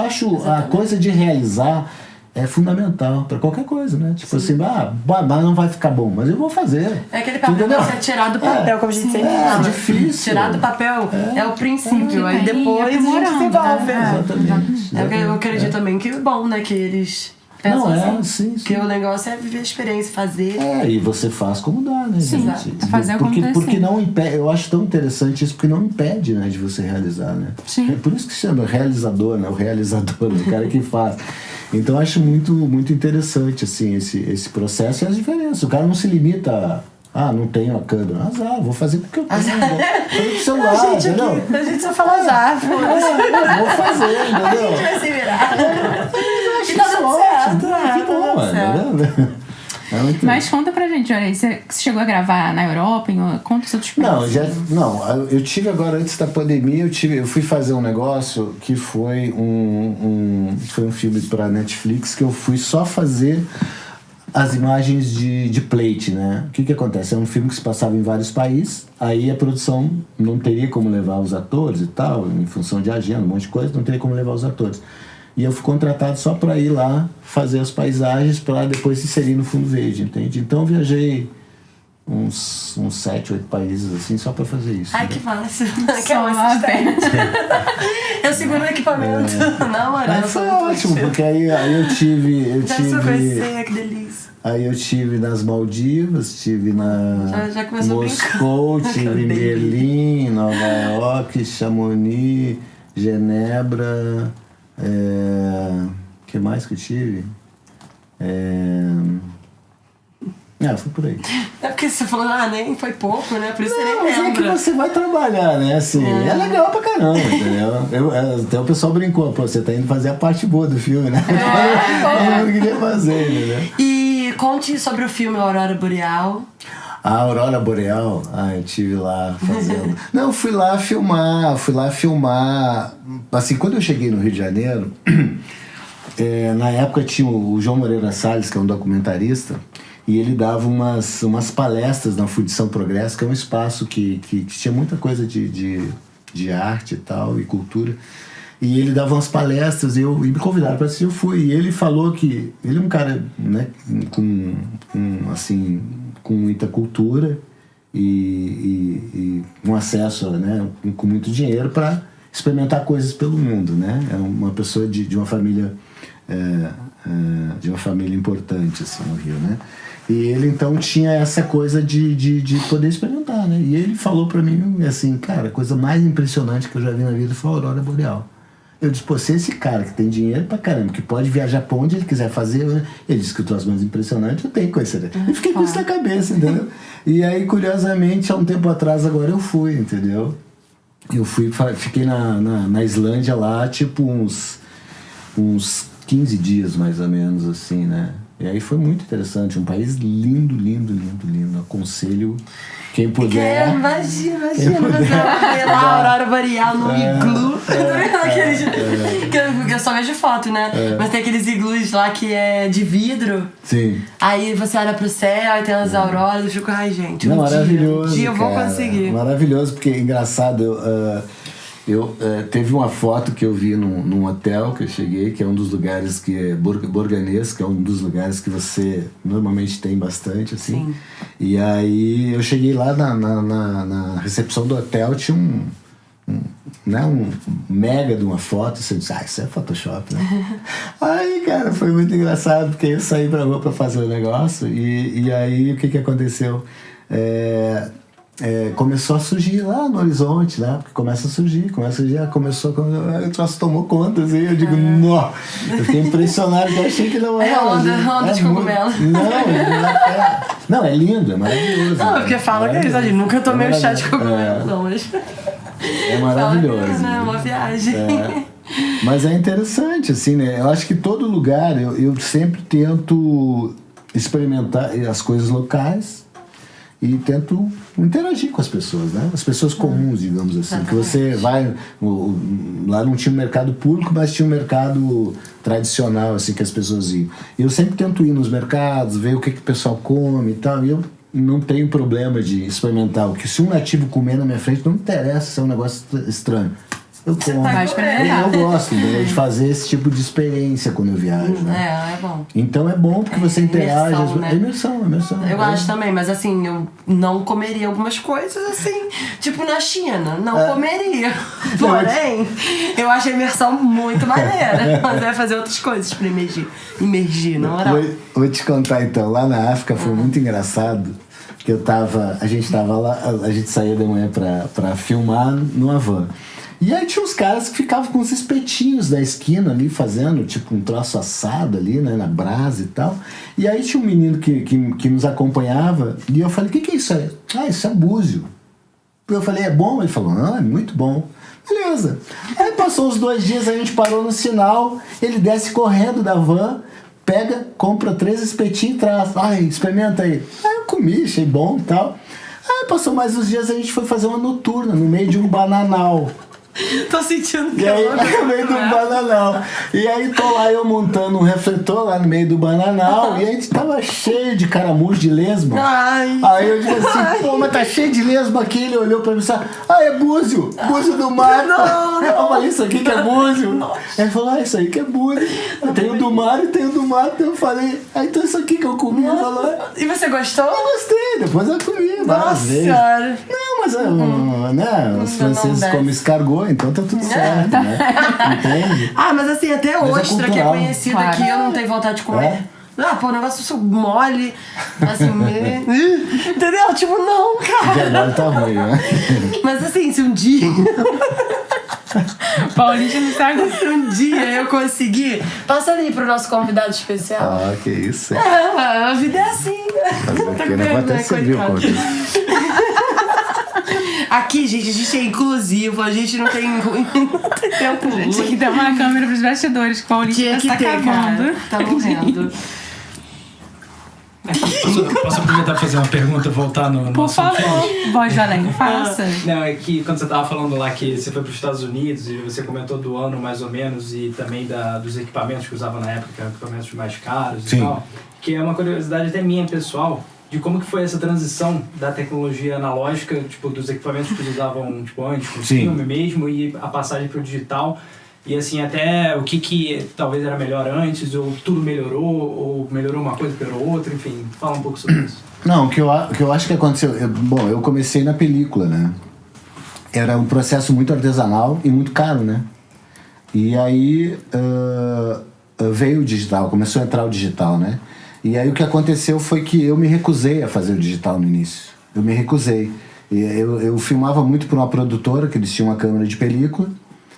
a coisa de realizar é fundamental para qualquer coisa, né? Tipo assim, mas não vai ficar bom, mas eu vou fazer. É aquele papel que você tirar do papel, como a gente sempre fala. É difícil. Tirar do papel é o princípio, aí depois a gente desenvolve. Exatamente. Eu acredito também que é bom, né? Que eles... sim. Que o negócio é viver a experiência, fazer. E você faz como dá, né, sim, gente? Fazer porque não impede, eu acho tão interessante isso, porque não impede, né, de você realizar, né? Sim. É por isso que se chama realizador, né? O realizador, o cara que faz. Então eu acho muito, muito interessante, assim, esse processo e as diferenças. O cara não se limita não tenho a câmera. Vou fazer porque eu tenho. Vou fazer pro celular, entendeu? A gente só fala vou fazer, entendeu? A gente vai se virar. E tá dando certo. Que bom, mano. Mas conta pra gente, olha, você chegou a gravar na Europa? Conta os outros países. Eu tive agora, antes da pandemia, eu fui fazer um negócio que foi foi um filme pra Netflix, que eu fui só fazer as imagens de plate, né? O que acontece? É um filme que se passava em vários países, aí a produção não teria como levar os atores e tal, em função de agenda, um monte de coisa, não teria como levar os atores. E eu fui contratado só para ir lá fazer as paisagens para depois se inserir no fundo verde, entende? Então eu viajei uns 7, 8 países assim só para fazer isso. Ai, né? que massa! Que assistente. Eu seguro o equipamento. Não, mano. Foi ótimo, porque aí eu tive. Que delícia. Aí eu tive nas Maldivas, tive na já Moscou, tive em Berlim, Nova York, Chamonix, Genebra. Que mais que eu tive? Foi por aí. É porque você falou, nem foi pouco, né? Por isso você nem mas lembra. é que você vai trabalhar, né? Assim, é legal pra caramba, entendeu? Até o pessoal brincou, você tá indo fazer a parte boa do filme, né? Eu não queria fazer, né? E conte sobre o filme Aurora Boreal. A Aurora Boreal, eu estive lá fazendo. Não, fui lá filmar. Assim, quando eu cheguei no Rio de Janeiro, na época tinha o João Moreira Salles, que é um documentarista, e ele dava umas palestras na Fundição Progresso, que é um espaço que tinha muita coisa de arte e tal, e cultura. E ele dava umas palestras e me convidaram para assistir, eu fui. E ele falou que ele é um cara, né, com muita cultura e um acesso, né, com muito dinheiro para experimentar coisas pelo mundo, né? É uma pessoa de uma família importante assim no Rio, né? E ele então tinha essa coisa de poder experimentar, né? E ele falou para mim assim, cara, a coisa mais impressionante que eu já vi na vida foi a Aurora Boreal. Eu disse, se esse cara que tem dinheiro pra caramba, que pode viajar pra onde ele quiser fazer, ele disse que o troço mais impressionante, eu tenho que conhecer. Eu fiquei com isso na cabeça, entendeu? E aí, curiosamente, há um tempo atrás, agora eu fui, entendeu? Eu fiquei na Islândia lá, tipo uns 15 dias, mais ou menos, assim, né? E aí foi muito interessante, um país lindo, lindo, lindo, lindo. Aconselho quem puder. Imagina, ver lá a Aurora Boreal no iglu. Que eu só vejo foto, né? Mas tem aqueles iglus lá que é de vidro. Sim. Aí você olha pro céu, aí tem as auroras, eu fico, ai, gente, Não, maravilhoso, um dia eu vou cara. conseguir. Maravilhoso, porque é engraçado, teve uma foto que eu vi num hotel que eu cheguei, que é um dos lugares que é Borganês, que é um dos lugares que você normalmente tem bastante, assim. Sim. E aí eu cheguei lá na recepção do hotel, tinha um mega de uma foto, você disse, isso é Photoshop, né? Aí, cara, foi muito engraçado, porque eu saí pra rua pra fazer o negócio, e aí o que aconteceu? Começou a surgir lá no horizonte, né? Porque começou a surgir, o troço tomou conta, assim, eu digo, não, eu fiquei impressionado, eu achei que não era. Onda de cogumelo. Não, é lindo, é maravilhoso. Não, porque fala que eles ali, nunca tomei o chá de cogumelo, não, mas... É maravilhoso. Fala, é uma viagem. Mas é interessante, assim, né? Eu acho que todo lugar, eu sempre tento experimentar as coisas locais e tento interagir com as pessoas, né? As pessoas comuns, digamos assim. Que você vai... Lá não tinha um mercado público, mas tinha um mercado tradicional, assim, que as pessoas iam. E eu sempre tento ir nos mercados, ver o que o pessoal come e tal. E eu não tenho problema de experimentar. O que se um nativo comer na minha frente, não interessa se é um negócio estranho. Eu como. Eu gosto, né, de fazer esse tipo de experiência quando eu viajo. Né? É bom. Então é bom porque você interage. Imersão, né? Imersão. Eu acho também, mas assim, eu não comeria algumas coisas assim, tipo na China, não comeria. Porém, eu acho a imersão muito maneira. Mas vai fazer outras coisas pra imergir, na moral. Vou te contar então, lá na África foi muito engraçado. Que a gente tava lá, a gente saía de manhã pra filmar numa van. E aí tinha uns caras que ficavam com os espetinhos na esquina ali, fazendo tipo um troço assado ali, né, na brasa e tal. E aí tinha um menino que nos acompanhava, e eu falei, o que é isso aí? Isso é búzio. Eu falei, é bom? Ele falou, é muito bom. Beleza. Aí passou uns 2 dias, a gente parou no sinal, ele desce correndo da van, pega, compra 3 espetinhos e traz. Experimenta aí. Aí eu comi, achei bom e tal. Aí passou mais uns dias, a gente foi fazer uma noturna no meio de um bananal. Tô sentindo que e aí, no meio do bananal. E aí tô lá eu montando um refletor lá no meio do bananal. E aí tava cheio de caramujo de lesma. Aí eu disse assim, pô, mas tá cheio de lesma aqui. Ele olhou pra mim e disse, é búzio do mar. Não. Eu falei, isso aqui que é búzio. Ele falou, isso aí que é búzio. Tem o do mar e tem o do mato. Eu falei, então isso aqui que eu comi. E você gostou? Eu gostei, depois eu comi várias vezes. Senhora. Não, mas né, os franceses comem escargot, então tá tudo certo, né? Entende? Mas assim, até ostra, que é conhecido aqui, eu não tenho vontade de comer. O negócio mole, assim, entendeu? Tipo, não, cara. De agora tá ruim, né? Mas assim, se um dia... Paulista não sabe. Se um dia eu conseguir, passa ali pro nosso convidado especial. Que isso. A vida é assim, né? Aqui não vai até servir o conteúdo. Aqui, gente, a gente é inclusivo, a gente não tem tempo ruim. Tinha que ter uma câmera pros bastidores, que o Paulista tá acabando. Tá morrendo. Posso aproveitar pra fazer uma pergunta, voltar no Por assunto? favor, voz de além, faça. Não, é que quando você tava falando lá que você foi para os Estados Unidos e você comentou do ano mais ou menos e também dos equipamentos que usava na época, que eram equipamentos mais caros Sim. e tal, que é uma curiosidade até minha, pessoal, de como que foi essa transição da tecnologia analógica, tipo, dos equipamentos que eles usavam tipo, antes, com filme mesmo, e a passagem para o digital. E assim, até o que talvez era melhor antes, ou tudo melhorou, ou melhorou uma coisa, piorou outra, enfim, fala um pouco sobre isso. Não, o que eu acho que aconteceu... eu comecei na película, né? Era um processo muito artesanal e muito caro, né? E aí veio o digital, começou a entrar o digital, né? E aí o que aconteceu foi que eu me recusei a fazer o digital no início. Eu me recusei. Eu filmava muito por uma produtora, que eles tinham uma câmera de película,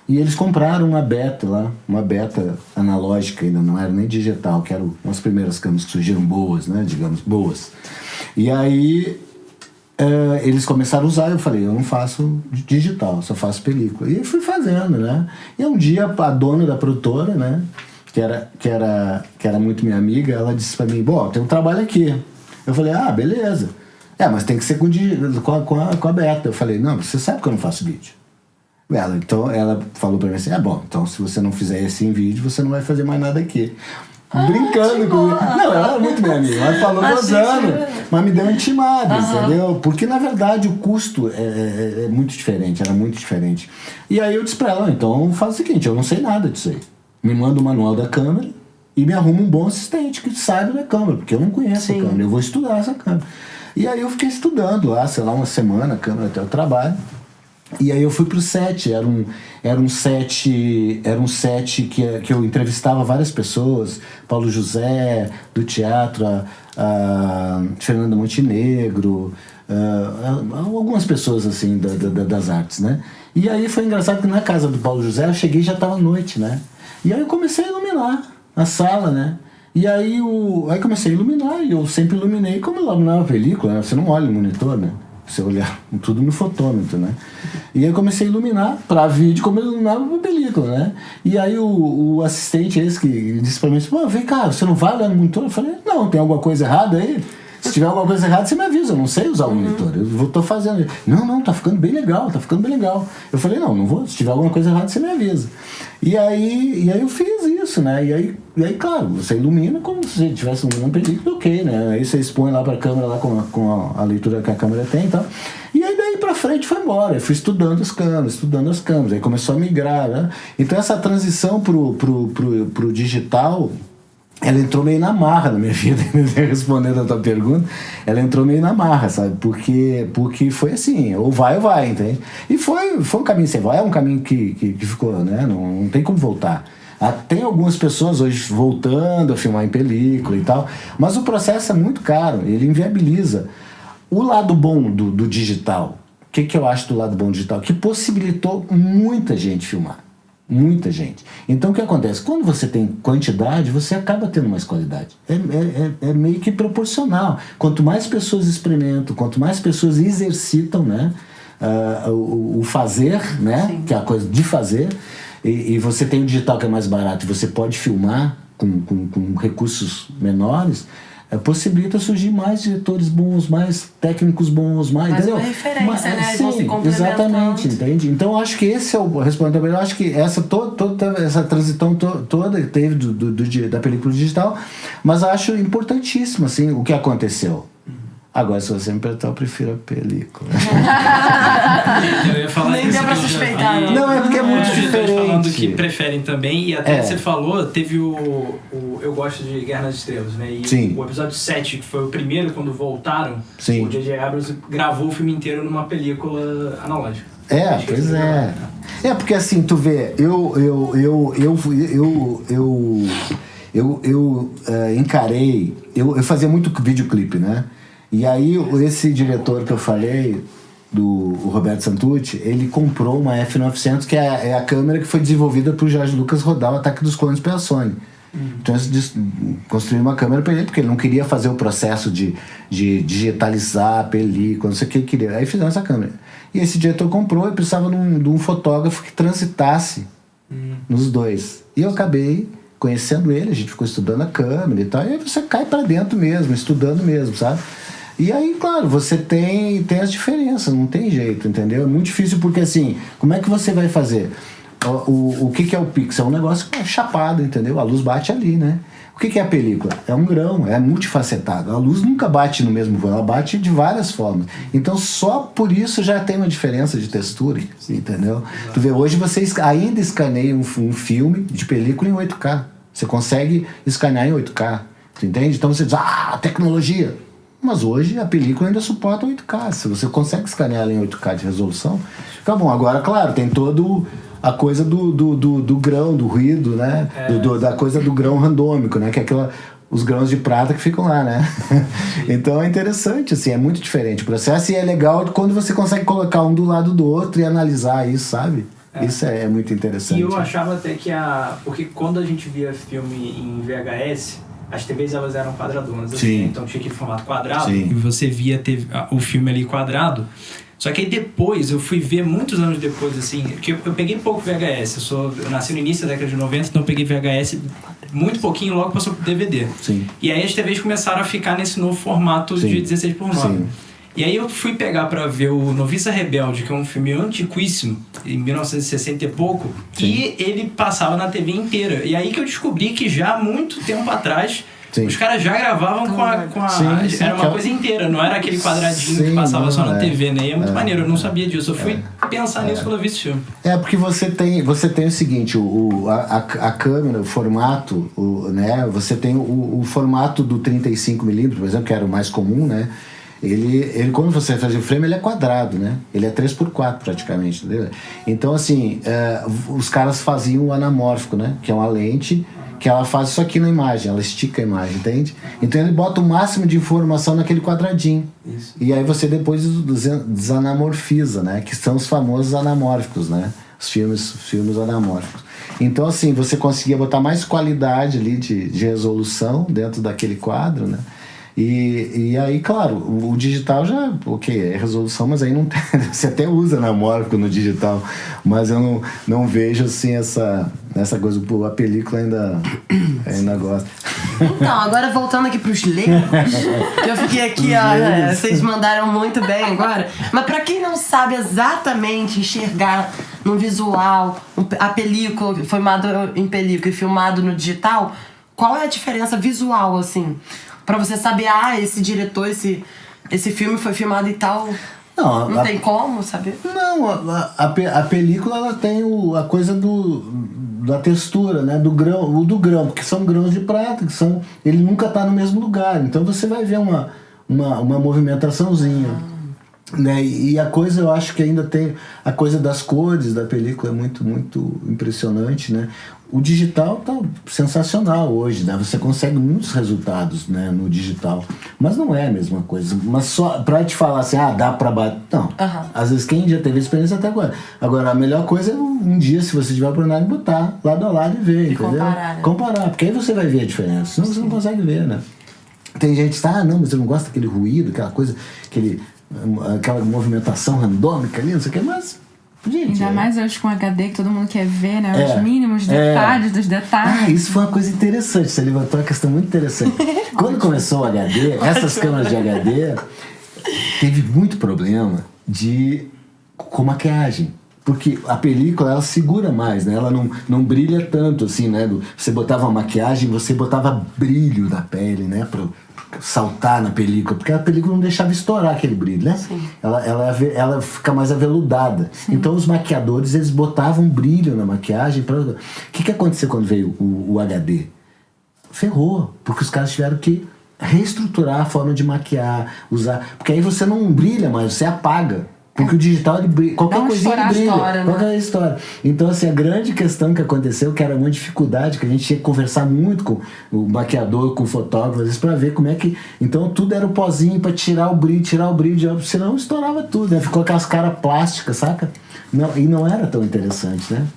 e eles compraram uma beta lá, uma beta analógica, ainda não era nem digital, que eram as primeiras câmeras que surgiram boas, né, digamos, boas. E aí eles começaram a usar, eu falei, eu não faço digital, só faço película. E eu fui fazendo, né. E um dia a dona da produtora, né, que era muito minha amiga, ela disse pra mim, bom, tem um trabalho aqui. Eu falei, beleza. Mas tem que ser com a beta. Eu falei, não, você sabe que eu não faço vídeo. Então ela falou pra mim assim, bom, então se você não fizer esse em vídeo, você não vai fazer mais nada aqui. Brincando comigo. Não, ela é muito minha amiga. Ela falou gozando, mas me deu uma intimada, entendeu? Porque, na verdade, o custo é muito diferente, era muito diferente. E aí eu disse pra ela, então faz o seguinte, eu não sei nada disso aí. Me manda o manual da câmera e me arruma um bom assistente que saiba da câmera, porque eu não conheço a câmera, eu vou estudar essa câmera. E aí eu fiquei estudando lá, sei lá, uma semana a câmera até o trabalho. E aí eu fui pro set, era um set que eu entrevistava várias pessoas, Paulo José, do teatro, a Fernanda Montenegro, algumas pessoas assim das artes, né? E aí foi engraçado que na casa do Paulo José eu cheguei e já estava noite, né? E aí eu comecei a iluminar a sala, né? E aí comecei a iluminar, e eu sempre iluminei como eu iluminava a película, né? Você não olha no monitor, né? Você olhar tudo no fotômetro, né? E aí eu comecei a iluminar para vídeo como eu iluminava pra película, né? E aí o assistente esse que disse pra mim assim, pô, vem cá, você não vai olhar no monitor? Eu falei, não, tem alguma coisa errada aí? Se tiver alguma coisa errada, você me avisa, eu não sei usar o monitor, eu tô fazendo. Não, tá ficando bem legal, Eu falei, não vou, se tiver alguma coisa errada, você me avisa. E aí eu fiz isso, né? E aí, claro, você ilumina como se você estivesse iluminando película, ok, né? Aí você expõe lá pra câmera, lá com a leitura que a câmera tem e tal. E aí daí pra frente foi embora, eu fui estudando as câmeras, aí começou a migrar, né? Então essa transição pro digital, ela entrou meio na marra na minha vida, respondendo a tua pergunta, ela entrou meio na marra, sabe? Porque foi assim, ou vai, entende? E foi um caminho sem volta, é um caminho que ficou, né? Não tem como voltar. Tem algumas pessoas hoje voltando a filmar em película e tal, mas o processo é muito caro, ele inviabiliza. O lado bom do digital, o que eu acho do lado bom do digital? Que possibilitou muita gente filmar. Muita gente. Então o que acontece? Quando você tem quantidade, você acaba tendo mais qualidade. É meio que proporcional. Quanto mais pessoas experimentam, quanto mais pessoas exercitam, né, o fazer, né, sim, que é a coisa de fazer, e você tem o digital que é mais barato, e você pode filmar com recursos menores, possibilita surgir mais diretores bons, mais técnicos bons, mais uma referência, né? Sim, vão se complementando. Exatamente, entende? Então acho que esse é o respondendo também. Eu acho que toda essa transição toda que teve da película digital, mas acho importantíssimo assim o que aconteceu. Agora, se você me perguntar, eu prefiro a película. Eu ia falar nem deu pra suspeitar, não. Não, é porque é muito diferente. Falando que preferem também, e até você falou, teve o Eu Gosto de Guerra nas Estrelas, né? E sim, o episódio 7, que foi o primeiro, quando voltaram, sim, o J.J. Abrams gravou o filme inteiro numa película analógica. Pois é. Porque assim, tu vê, eu encarei, eu fazia muito videoclipe, né? E aí esse diretor que eu falei, do Roberto Santucci, ele comprou uma F900, que é a câmera que foi desenvolvida por Jorge Lucas rodar o Ataque dos Clones pela Sony. Então eles construíram uma câmera para ele, porque ele não queria fazer o processo de digitalizar a película, não sei o que ele queria. Aí fizeram essa câmera. E esse diretor comprou e precisava de um fotógrafo que transitasse nos dois. E eu acabei conhecendo ele, a gente ficou estudando a câmera e tal, e aí você cai para dentro mesmo, estudando mesmo, sabe? E aí, claro, você tem as diferenças, não tem jeito, entendeu? É muito difícil porque, assim, como é que você vai fazer? O que é o pixel? É um negócio chapado, entendeu? A luz bate ali, né? O que é a película? É um grão, é multifacetado. A luz nunca bate no mesmo vão, ela bate de várias formas. Então, só por isso já tem uma diferença de textura, entendeu? Tu vê, hoje você ainda escaneia um filme de película em 8K. Você consegue escanear em 8K, tu entende? Então você diz, tecnologia. Mas hoje a película ainda suporta 8K. Se você consegue escanear ela em 8K de resolução, fica bom. Agora, claro, tem todo a coisa do grão, do ruído, né? Da coisa do grão randômico, né? Que é os grãos de prata que ficam lá, né? Então é interessante, assim, é muito diferente o processo. E é legal quando você consegue colocar um do lado do outro e analisar isso, sabe? Isso é muito interessante. E eu achava até que porque quando a gente via filme em VHS, as TVs elas eram quadradonas, assim, então tinha aquele formato quadrado, e você via o filme ali quadrado. Só que aí depois, eu fui ver muitos anos depois, assim, porque eu peguei pouco VHS, eu nasci no início da década de 90, então eu peguei VHS muito pouquinho, logo passou pro DVD. Sim. E aí as TVs começaram a ficar nesse novo formato de 16:9. Sim. E aí eu fui pegar pra ver o Noviça Rebelde, que é um filme antiquíssimo, em 1960 e pouco, e ele passava na TV inteira. E aí que eu descobri que já há muito tempo atrás... Sim. Os caras já gravavam com a sim, era uma coisa inteira, não era aquele quadradinho que passava só na TV, né? E é muito maneiro, eu não sabia disso. Eu fui pensar nisso quando eu vi esse filme. Porque você tem o seguinte, a câmera, o formato, né? Você tem o formato do 35mm, por exemplo, que era o mais comum, né? Ele quando você faz o frame, ele é quadrado, né? Ele é 3x4 praticamente, entendeu? Então, assim, os caras faziam o anamórfico, né? Que é uma lente que ela faz isso aqui na imagem, ela estica a imagem, entende? Então ele bota o máximo de informação naquele quadradinho. Isso. E aí você depois desanamorfiza, né? Que são os famosos anamórficos, né? Os filmes anamórficos. Então, assim, você conseguia botar mais qualidade ali de resolução dentro daquele quadro, né? E aí, claro, o digital já, é resolução, mas aí não tem, você até usa anamórfico no digital, mas eu não vejo assim essa coisa, a película ainda gosta. Então, agora voltando aqui pros leigos, que eu fiquei aqui, vocês mandaram muito bem agora, mas pra quem não sabe exatamente enxergar no visual a película, filmado em película e filmado no digital, qual é a diferença visual, assim? Pra você saber, esse diretor, esse filme foi filmado e tal. Não tem como saber? Não, a película ela tem a coisa da textura, né? Do grão, porque são grãos de prata, ele nunca tá no mesmo lugar. Então você vai ver uma movimentaçãozinha. Né? E a coisa, eu acho que ainda tem a coisa das cores da película, é muito, muito impressionante, né? O digital tá sensacional hoje, né? Você consegue muitos resultados, né, no digital, mas não é a mesma coisa. Mas só pra te falar assim, dá pra bater, não. Às vezes quem já teve experiência até agora a melhor coisa é um dia, se você tiver a oportunidade, botar lado a lado e ver, entendeu? Comparar, porque aí você vai ver a diferença, senão você não consegue ver, né? Tem gente que não, mas eu não gosto daquele ruído, aquela coisa, aquela movimentação randômica ali, não sei o que, mas gente, ainda mais hoje com HD que todo mundo quer ver, né? Os mínimos detalhes dos detalhes. Isso foi uma coisa interessante, você levantou uma questão muito interessante. Quando começou o HD, essas câmeras de HD teve muito problema com maquiagem. Porque a película, ela segura mais, né? Ela não brilha tanto, assim, né? Você botava uma maquiagem, você botava brilho na pele, né? Pra saltar na película. Porque a película não deixava estourar aquele brilho, né? Sim. Ela fica mais aveludada. Sim. Então, os maquiadores, eles botavam brilho na maquiagem. O que aconteceu quando veio o HD? Ferrou. Porque os caras tiveram que reestruturar a forma de maquiar, usar... Porque aí você não brilha mais, você apaga. Porque o digital, ele brilha, qualquer coisinha ele brilha, história, né? Qualquer história. Então, assim, a grande questão que aconteceu, que era uma dificuldade, que a gente tinha que conversar muito com o maquiador, com o fotógrafo, às vezes, pra ver como é que... Então, tudo era o pozinho pra tirar o brilho, senão estourava tudo, né? Ficou aquelas caras plásticas, saca? E não era tão interessante, né?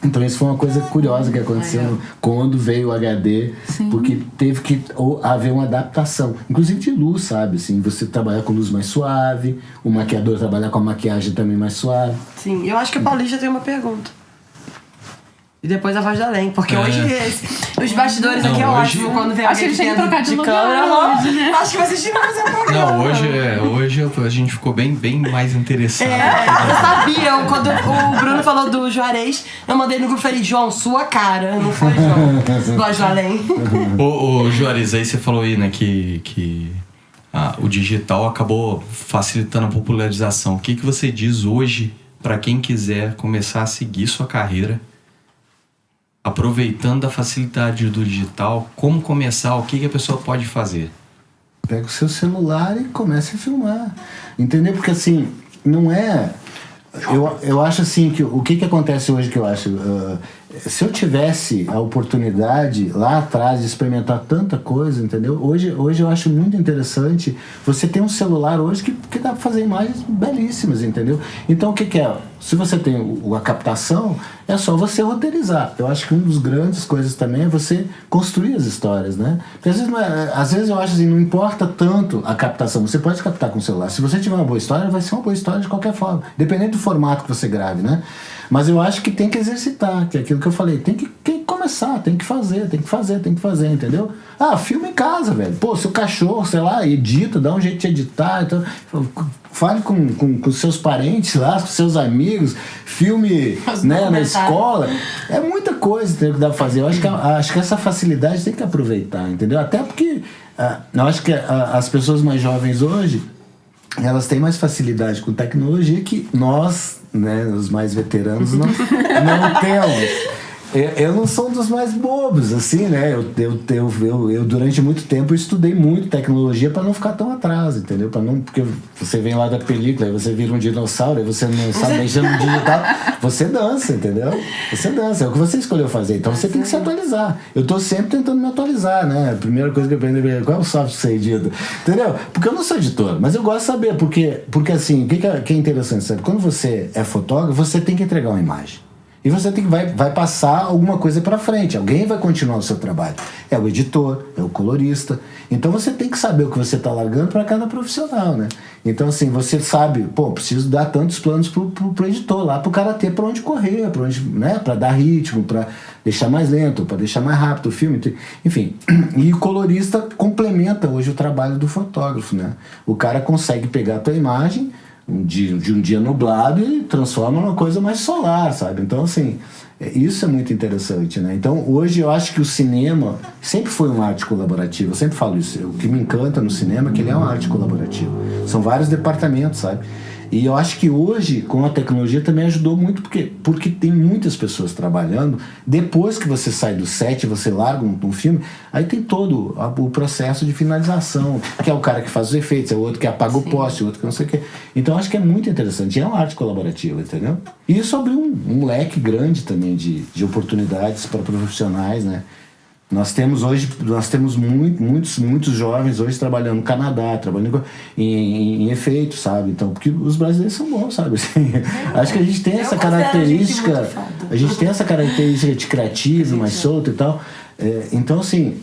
Então isso foi uma coisa curiosa que aconteceu quando veio o HD. Sim. Porque teve que haver uma adaptação, inclusive de luz, sabe? Assim, você trabalhar com luz mais suave, o maquiador trabalhar com a maquiagem também mais suave. Sim, eu acho que o Paulista tem uma pergunta. E depois a voz da Além, porque hoje os bastidores aqui é ótimo quando vem alguém que trocar de câmera hoje, né? Acho que vocês tinham que fazer um programa. Não, hoje a gente ficou bem mais interessado. Eu sabia, quando o Bruno falou do Juarez, eu mandei no grupo e falei, João, sua cara, não foi João. Voz da Além. Ô Juarez, aí você falou aí, né, que o digital acabou facilitando a popularização. O que você diz hoje para quem quiser começar a seguir sua carreira, aproveitando a facilidade do digital, como começar, o que a pessoa pode fazer? Pega o seu celular e comece a filmar. Entendeu? Porque assim, não é... Eu acho assim, que o que acontece hoje que eu acho... se eu tivesse a oportunidade lá atrás de experimentar tanta coisa, entendeu? Hoje eu acho muito interessante. Você tem um celular hoje que dá pra fazer imagens belíssimas, entendeu? Então o que é? Se você tem a captação, é só você roteirizar. Eu acho que uma das grandes coisas também é você construir as histórias, né? Porque às vezes eu acho assim, não importa tanto a captação. Você pode captar com o celular. Se você tiver uma boa história, vai ser uma boa história de qualquer forma. Dependendo do formato que você grave, né? Mas eu acho que tem que exercitar, que é aquilo que eu falei, tem que começar, tem que fazer, entendeu? Filma em casa, velho. Pô, seu cachorro, sei lá, edita, dá um jeito de editar, então, fale com seus parentes lá, com seus amigos, filme, né, na escola. É muita coisa que dá pra fazer. Eu acho que essa facilidade tem que aproveitar, entendeu? Até porque eu acho que as pessoas mais jovens hoje, elas têm mais facilidade com tecnologia que nós, né, os mais veteranos, não temos. Eu não sou um dos mais bobos, assim, né? Eu durante muito tempo, eu estudei muito tecnologia para não ficar tão atrás, entendeu? Porque você vem lá da película, aí você vira um dinossauro, aí você não sabe mexer no digital, você dança, entendeu? Você dança, é o que você escolheu fazer, então você tem que se atualizar. Eu tô sempre tentando me atualizar, né? A primeira coisa que eu aprendi é qual é o software que você edita, entendeu? Porque eu não sou editor, mas eu gosto de saber, porque assim, o que é interessante, sabe? Quando você é fotógrafo, você tem que entregar uma imagem. E você vai passar alguma coisa para frente. Alguém vai continuar o seu trabalho. É o editor, é o colorista. Então você tem que saber o que você está largando para cada profissional, né? Então assim, você sabe, preciso dar tantos planos pro editor lá, pro cara ter para onde correr, para onde, né? Para dar ritmo, para deixar mais lento, para deixar mais rápido o filme, enfim. E o colorista complementa hoje o trabalho do fotógrafo, né? O cara consegue pegar a tua imagem de um dia nublado e transforma numa coisa mais solar, sabe? Então, assim, isso é muito interessante, né? Então, hoje eu acho que o cinema sempre foi uma arte colaborativa. Eu sempre falo isso. O que me encanta no cinema é que ele é uma arte colaborativa. São vários departamentos, sabe? E eu acho que hoje, com a tecnologia, também ajudou muito, porque tem muitas pessoas trabalhando. Depois que você sai do set, você larga um filme, aí tem todo o processo de finalização, que é o cara que faz os efeitos, é o outro que apaga o poste, o outro que não sei o quê. Então, eu acho que é muito interessante. É uma arte colaborativa, entendeu? E isso abriu um leque grande também de oportunidades para profissionais, né? Nós temos muitos jovens hoje trabalhando no Canadá, trabalhando em efeitos, sabe? Então, porque os brasileiros são bons, sabe? Assim, acho que a gente tem essa característica, de criativo, mais solto e tal. Então, assim,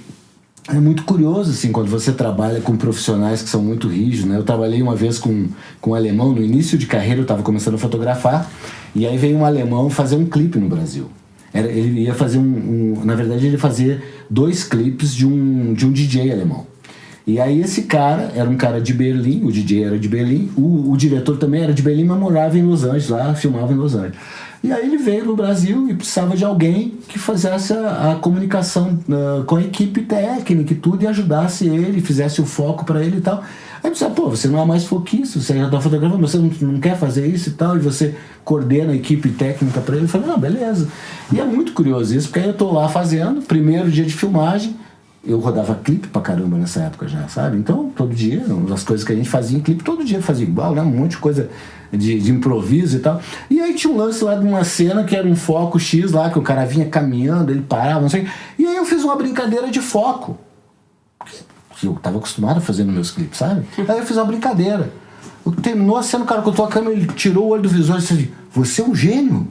é muito curioso, assim, quando você trabalha com profissionais que são muito rígidos, né? Eu trabalhei uma vez com um alemão, no início de carreira, eu estava começando a fotografar, e aí veio um alemão fazer um clipe no Brasil. Ele ia fazer na verdade, ele ia fazer 2 clipes de um DJ alemão. E aí esse cara era um cara de Berlim, o DJ era de Berlim, o diretor também era de Berlim, mas morava em Los Angeles, lá filmava em Los Angeles. E aí ele veio no Brasil e precisava de alguém que fizesse a comunicação com a equipe técnica e tudo, e ajudasse ele, fizesse o foco para ele e tal. Aí você, você não é mais foquista, você já está fotografando, você não quer fazer isso e tal, e você coordena a equipe técnica para ele. Eu falei, não, beleza. E é muito curioso isso, porque aí eu tô lá fazendo, primeiro dia de filmagem, eu rodava clipe pra caramba nessa época já, sabe? Então, todo dia, as coisas que a gente fazia em clipe, todo dia fazia igual, né? Um monte de coisa de improviso e tal. E aí tinha um lance lá de uma cena que era um foco X lá, que o cara vinha caminhando, ele parava, não sei. E aí eu fiz uma brincadeira de foco, que eu tava acostumado a fazer nos meus clipes, sabe? Aí eu fiz uma brincadeira. Terminou a cena, o cara cortou a câmera, ele tirou o olho do visor e disse, você é um gênio.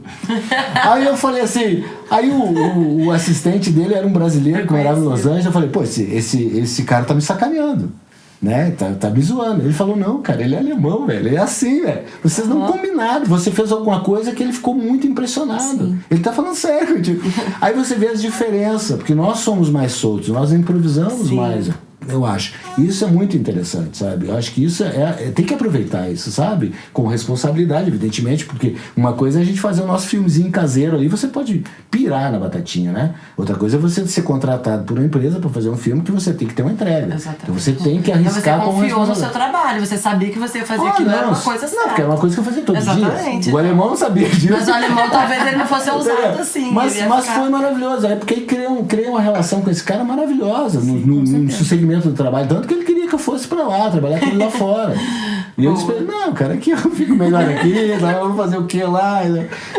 Aí eu falei assim, aí o assistente dele era um brasileiro que morava em Los Angeles. Eu falei, esse cara tá me sacaneando, né? Tá me zoando. Ele falou, não, cara, ele é alemão, velho. Ele é assim, velho. Vocês não combinaram. Você fez alguma coisa que ele ficou muito impressionado. Sim. Ele tá falando sério, tipo. Aí você vê as diferenças, porque nós somos mais soltos, nós improvisamos mais. Eu acho. Isso é muito interessante, sabe? Eu acho que isso tem que aproveitar isso, sabe? Com responsabilidade, evidentemente, porque uma coisa é a gente fazer o nosso filmezinho caseiro ali, você pode pirar na batatinha, né? Outra coisa é você ser contratado por uma empresa para fazer um filme que você tem que ter uma entrega. Exatamente. Então você tem que arriscar com você confiou no seu trabalho, você sabia que você ia fazer aquilo, era uma coisa certa. Não, porque era uma coisa que eu fazia todo dia. O alemão não sabia disso. Mas o alemão talvez ele não fosse usado assim. Mas foi maravilhoso, é porque criei uma relação com esse cara maravilhosa no segmento do trabalho, tanto que ele queria que eu fosse pra lá, trabalhar com ele lá fora. E eu disse pra ele, não, cara, aqui eu fico melhor aqui, vamos fazer o que lá,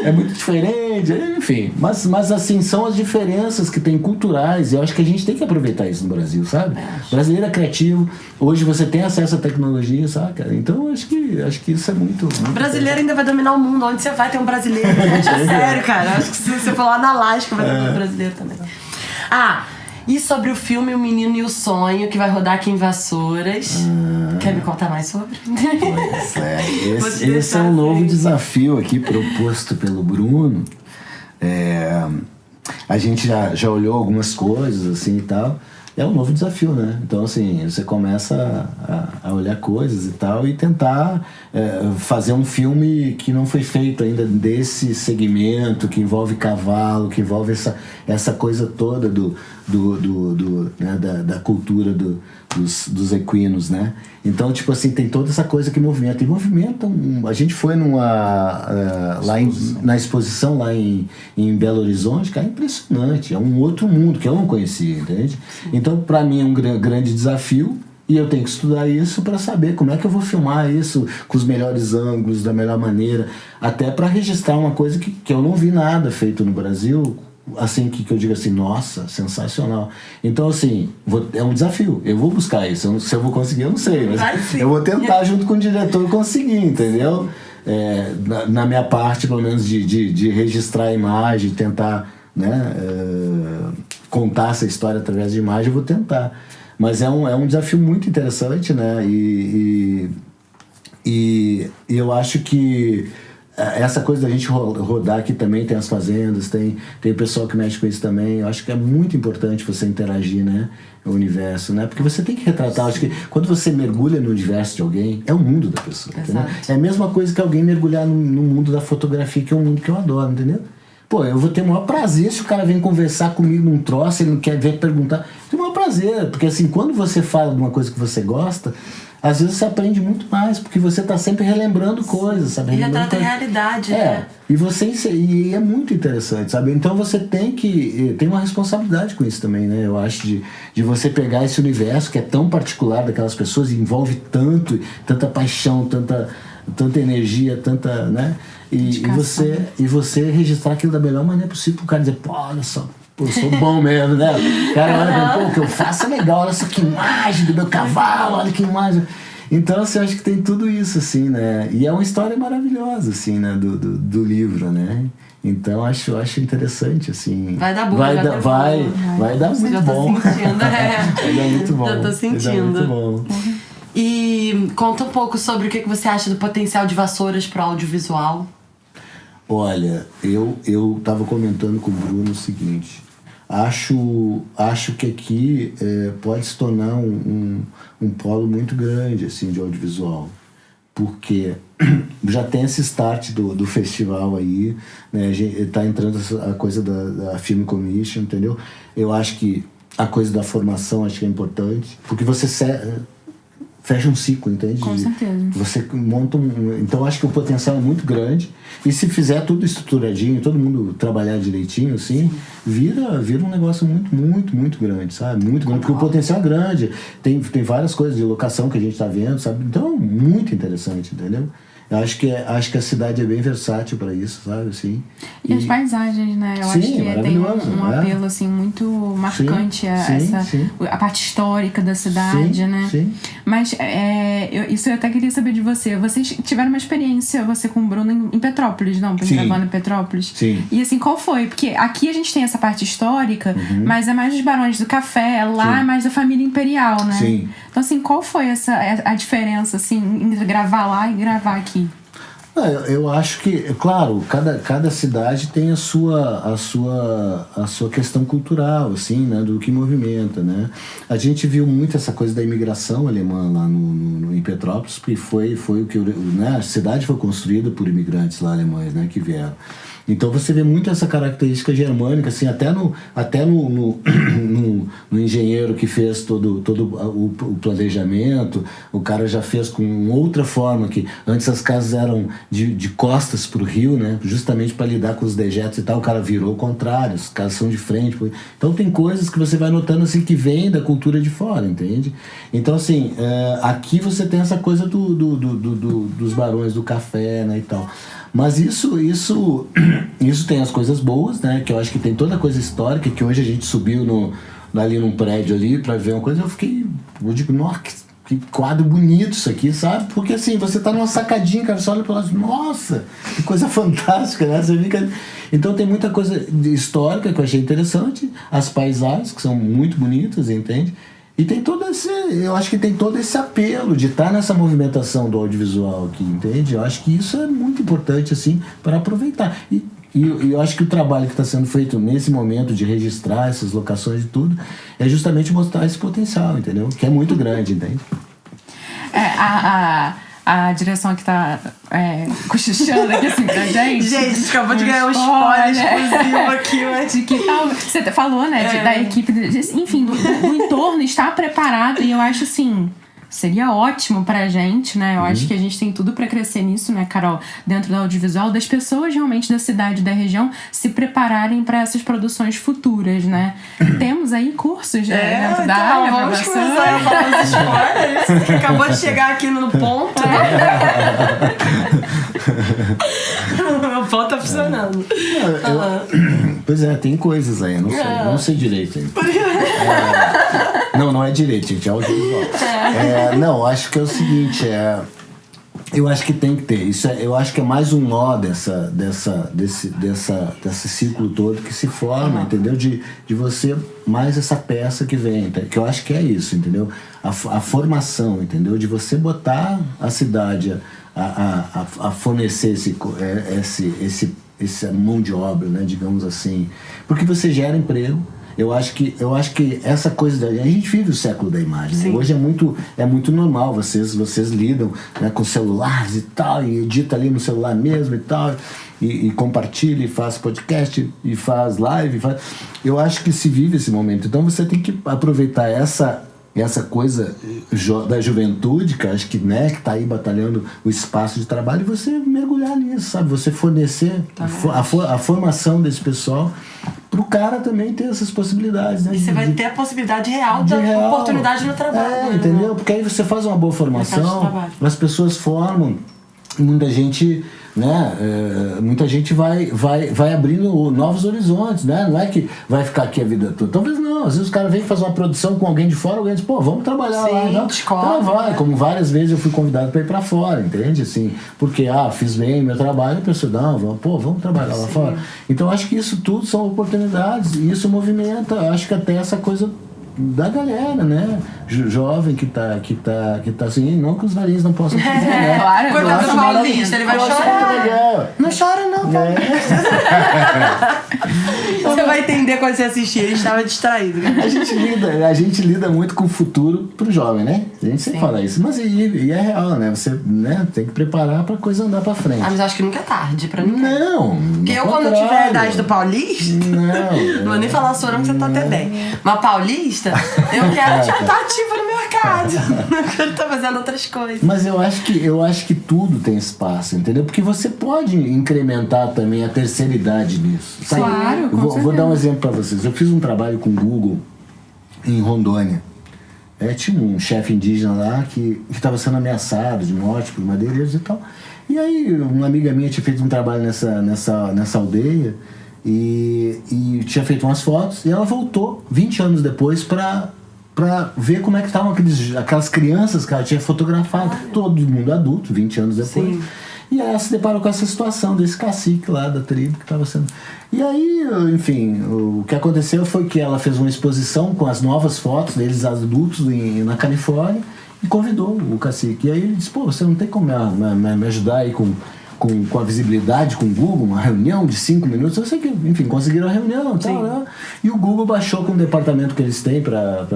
é muito diferente, enfim. Mas assim, são as diferenças que tem culturais, e eu acho que a gente tem que aproveitar isso no Brasil, sabe? O brasileiro é criativo, hoje você tem acesso à tecnologia, sabe, cara? Então acho que isso é muito o brasileiro ainda vai dominar o mundo, onde você vai ter um brasileiro, gente, é sério, cara. Acho que se você for lá na Alasca vai ter um brasileiro também. E sobre o filme O Menino e o Sonho, que vai rodar aqui em Vassouras. Quer me contar mais sobre? Pois é. Esse é um novo desafio aqui proposto pelo Bruno. A gente já olhou algumas coisas assim e tal. É um novo desafio, né? Então, assim, você começa a olhar coisas e tal e tentar fazer um filme que não foi feito ainda desse segmento, que envolve cavalo, que envolve essa coisa toda né, da cultura dos equinos, né? Então, tipo assim, tem toda essa coisa que movimenta. E movimenta. A gente foi na exposição lá em Belo Horizonte, cara, é impressionante. É um outro mundo que eu não conhecia, entende? Então, pra mim, é um grande desafio. E eu tenho que estudar isso para saber como é que eu vou filmar isso com os melhores ângulos, da melhor maneira. Até para registrar uma coisa que eu não vi nada feito no Brasil, assim, que eu digo assim, nossa, sensacional. Então, assim, é um desafio. Eu vou buscar isso. Se eu vou conseguir, eu não sei. Mas eu vou tentar, junto com o diretor, conseguir, entendeu? Na minha parte, pelo menos, de registrar a imagem, tentar, né, contar essa história através de imagem, eu vou tentar. Mas é um desafio muito interessante, né? E eu acho que essa coisa da gente rodar aqui também, tem as fazendas, tem o pessoal que mexe com isso também. Eu acho que é muito importante você interagir, né? O universo, né? Porque você tem que retratar. Acho que quando você mergulha no universo de alguém, é o mundo da pessoa, entendeu? É a mesma coisa que alguém mergulhar no mundo da fotografia, que é um mundo que eu adoro, entendeu? Pô, eu vou ter o maior prazer se o cara vem conversar comigo num troço, ele não quer ver perguntar. Tem o maior prazer, porque assim, quando você fala de uma coisa que você gosta, às vezes você aprende muito mais, porque você tá sempre relembrando coisas, sabe? E retrata a realidade, né? E é muito interessante, sabe? Então você tem uma responsabilidade com isso também, né? Eu acho de você pegar esse universo que é tão particular daquelas pessoas, e envolve tanta paixão, tanta energia, tanta, né? E você registrar aquilo da melhor maneira possível pro cara dizer, pô, olha só, eu sou bom mesmo, né? O cara olha, pô, o que eu faço é legal, olha só que imagem do meu cavalo, olha que imagem. Então, assim, eu acho que tem tudo isso, assim, né? E é uma história maravilhosa, assim, né? Do livro, né? Então, acho interessante, assim. Vai dar bom, vai dar muito bom. Sentindo, Vai dar muito bom. Já tô sentindo. Vai dar muito bom. E conta um pouco sobre o que você acha do potencial de Vassouras pro audiovisual. Olha, eu tava comentando com o Bruno o seguinte. Acho que aqui pode se tornar um polo muito grande, assim, de audiovisual. Porque já tem esse start do festival aí, né? Tá entrando a coisa da Film Commission, entendeu? Eu acho que a coisa da formação acho que é importante. Porque você fecha um ciclo, entende? Com certeza. Você monta Então, acho que o potencial é muito grande. E se fizer tudo estruturadinho, todo mundo trabalhar direitinho, assim, vira um negócio muito, muito, muito grande, sabe? Muito grande, porque o potencial é grande. Tem várias coisas de locação que a gente tá vendo, sabe? Então, muito interessante, entendeu? Eu acho que a cidade é bem versátil para isso, sabe? Assim, e as paisagens, né? Eu sim, acho que tem um apelo assim, muito marcante a parte histórica da cidade, né? Sim. Mas isso eu até queria saber de você. Vocês tiveram uma experiência, você com o Bruno, em Petrópolis, não? Gravando em Petrópolis. Sim. E assim, qual foi? Porque aqui a gente tem essa parte histórica, mas é mais dos Barões do Café, lá é mais da família imperial, né? Sim. Então, assim, qual foi a diferença, assim, entre gravar lá e gravar aqui? Eu acho que, claro, cada cidade tem a sua questão cultural, assim, né, do que movimenta, né? A gente viu muito essa coisa da imigração alemã lá em Petrópolis, porque foi o que, né, a cidade foi construída por imigrantes lá alemães, né, que vieram. Então você vê muito essa característica germânica, assim, até no engenheiro que fez todo o planejamento, o cara já fez com outra forma, que antes as casas eram de costas para o rio, né, justamente para lidar com os dejetos e tal, o cara virou o contrário, as casas são de frente. Então tem coisas que você vai notando assim que vem da cultura de fora, entende? Então assim, aqui você tem essa coisa dos barões do café, né, e tal. Mas isso tem as coisas boas, né? Que eu acho que tem toda a coisa histórica, que hoje a gente subiu ali num prédio ali pra ver uma coisa, eu digo, nossa, que quadro bonito isso aqui, sabe? Porque assim, você tá numa sacadinha, cara, você olha pro lado, nossa, que coisa fantástica, né? Você fica... Então tem muita coisa histórica que eu achei interessante, as paisagens, que são muito bonitas, entende? E tem todo esse... Eu acho que tem todo esse apelo de estar nessa movimentação do audiovisual aqui, entende? Eu acho que isso é muito importante, assim, para aproveitar. E eu acho que o trabalho que está sendo feito nesse momento de registrar essas locações e tudo é justamente mostrar esse potencial, entendeu? Que é muito grande, entende? A direção aqui tá cochichando aqui assim pra gente. Gente, a gente acabou de ganhar um spoiler exclusivo aqui, mas... De que tal, você falou, né, da equipe, enfim, do entorno estar preparado, e eu acho assim... Seria ótimo pra gente, né? Eu acho que a gente tem tudo pra crescer nisso, né, Carol? Dentro do audiovisual, das pessoas realmente da cidade, da região, se prepararem pra essas produções futuras, né? Temos aí cursos, né? Dentro da área, vamos começar a falar dos spoilers. Acabou de chegar aqui no ponto. O ponto tá funcionando. Pois é, tem coisas aí, não sei direito ainda. Não é direito, gente, é audiovisual. Não, acho que é o seguinte, eu acho que tem que ter. Isso eu acho que é mais um nó desse ciclo todo que se forma, entendeu? De você, mais essa peça que vem, que eu acho que é isso, entendeu? A formação, entendeu? De você botar a cidade a fornecer essa mão de obra, né? Digamos assim. Porque você gera emprego. Eu acho que essa coisa a gente vive o século da imagem, né? Hoje é muito normal, vocês lidam, né, com celulares e tal, e edita ali no celular mesmo e tal, e compartilha, e faz podcast, e faz live, eu acho que se vive esse momento, então você tem que aproveitar essa coisa da juventude, que acho que, né, que tá aí batalhando o espaço de trabalho, e você mergulhar nisso, sabe? Você fornecer a formação desse pessoal pro cara também ter essas possibilidades, né? E você vai ter a possibilidade real da oportunidade no trabalho. Entendeu? Porque aí você faz uma boa formação, as pessoas formam, muita gente... Né? Muita gente vai abrindo novos horizontes, né? Não é que vai ficar aqui a vida toda. Talvez não. Às vezes o cara vem fazer uma produção com alguém de fora, alguém diz, pô, vamos trabalhar lá. Então vai. Como várias vezes eu fui convidado para ir para fora, entende? Assim, porque, fiz bem meu trabalho, a pessoa, não, vamos trabalhar lá fora. Então acho que isso tudo são oportunidades e isso movimenta, acho que até essa coisa da galera, né? Jovem que tá assim, não que os velhinhos não possam fazer, né? Claro, coitado do Paulista, ele vai chorar. Não chora não, Você vai entender quando você assistir, ele estava distraído. A gente lida muito com o futuro pro jovem, né? A gente sempre fala isso, mas e é real, né? Você, né, tem que preparar pra coisa andar pra frente. Mas acho que nunca é tarde pra ninguém. Não. Porque eu, quando eu tiver a idade do Paulista, não vou nem falar sua não, que você tá até bem. Mas Paulista, eu quero estar ativa no mercado. Eu quero estar fazendo outras coisas. Mas eu acho que tudo tem espaço, entendeu? Porque você pode incrementar também a terceira idade nisso. Sabe? Claro, vou dar um exemplo pra vocês. Eu fiz um trabalho com o Google em Rondônia. Tinha um chefe indígena lá que estava sendo ameaçado de morte por madeireiros e tal. E aí uma amiga minha tinha feito um trabalho nessa aldeia e tinha feito umas fotos, e ela voltou 20 anos depois pra ver como é que estavam aquelas crianças que ela tinha fotografado. Todo mundo adulto, 20 anos depois. Sim. E aí ela se deparou com essa situação desse cacique lá da tribo que estava sendo... E aí, enfim, o que aconteceu foi que ela fez uma exposição com as novas fotos deles adultos na Califórnia e convidou o cacique. E aí ele disse, pô, você não tem como me ajudar aí com a visibilidade com o Google, uma reunião de 5 minutos, eu sei que, enfim, conseguiram a reunião, tal, né? E o Google baixou com o departamento que eles têm para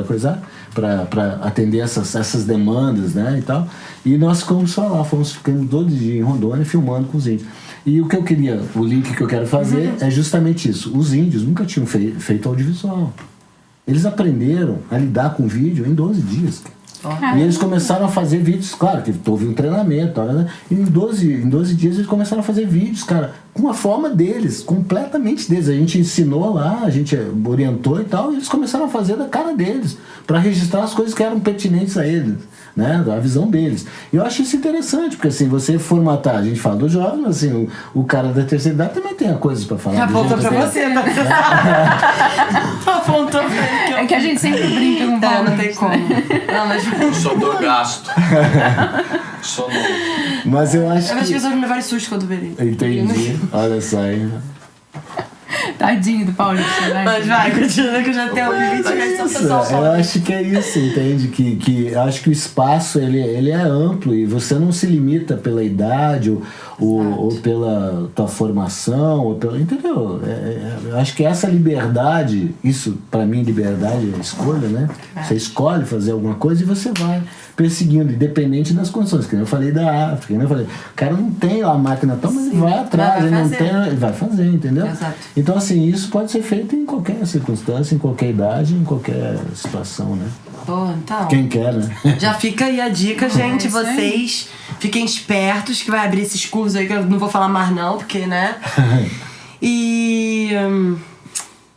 atender essas demandas, né, e tal. E nós ficamos só lá, ficamos 12 dias em Rondônia filmando com os índios. E o link que eu quero fazer é justamente isso. Os índios nunca tinham feito audiovisual. Eles aprenderam a lidar com vídeo em 12 dias. E eles começaram a fazer vídeos, claro, que houve um treinamento, né? E em 12 dias eles começaram a fazer vídeos, cara, com a forma deles, completamente deles. A gente ensinou lá, a gente orientou e tal, e eles começaram a fazer da cara deles, para registrar as coisas que eram pertinentes a eles, né? A visão deles. E eu acho isso interessante, porque assim, você formatar, a gente fala do jovem, mas assim, o cara da terceira idade também tem coisas para falar. Apontou pra você, tá? Apontou pra ele. É que a gente sempre brinca com o não tem como. Não, mas Só dou gasto. Só não. Mas eu acho Eu acho que as que... pessoas me levaram susto quando verem. Entendi. Olha só aí. Tadinho do Paulista, né? Mas vai, continua que eu já tenho 20 vezes só pessoal Eu fora. acho que é isso, entende? Que eu acho que o espaço ele é amplo e você não se limita pela idade ou pela tua formação, ou pela, entendeu? Eu acho que essa liberdade, isso pra mim liberdade é escolha, né? Você escolhe fazer alguma coisa e você vai perseguindo, independente das condições. Que nem eu falei da África, né? Eu falei, o cara não tem a máquina tal, mas ele vai atrás, vai ele não fazer. tem, ele vai fazer, entendeu? Exato. Então, assim, isso pode ser feito em qualquer circunstância, em qualquer idade, em qualquer situação, né? Pô, então. Quem quer, né? Já fica aí a dica, gente. isso aí. Vocês fiquem espertos que vai abrir esses cursos aí que eu não vou falar mais não, porque, né? E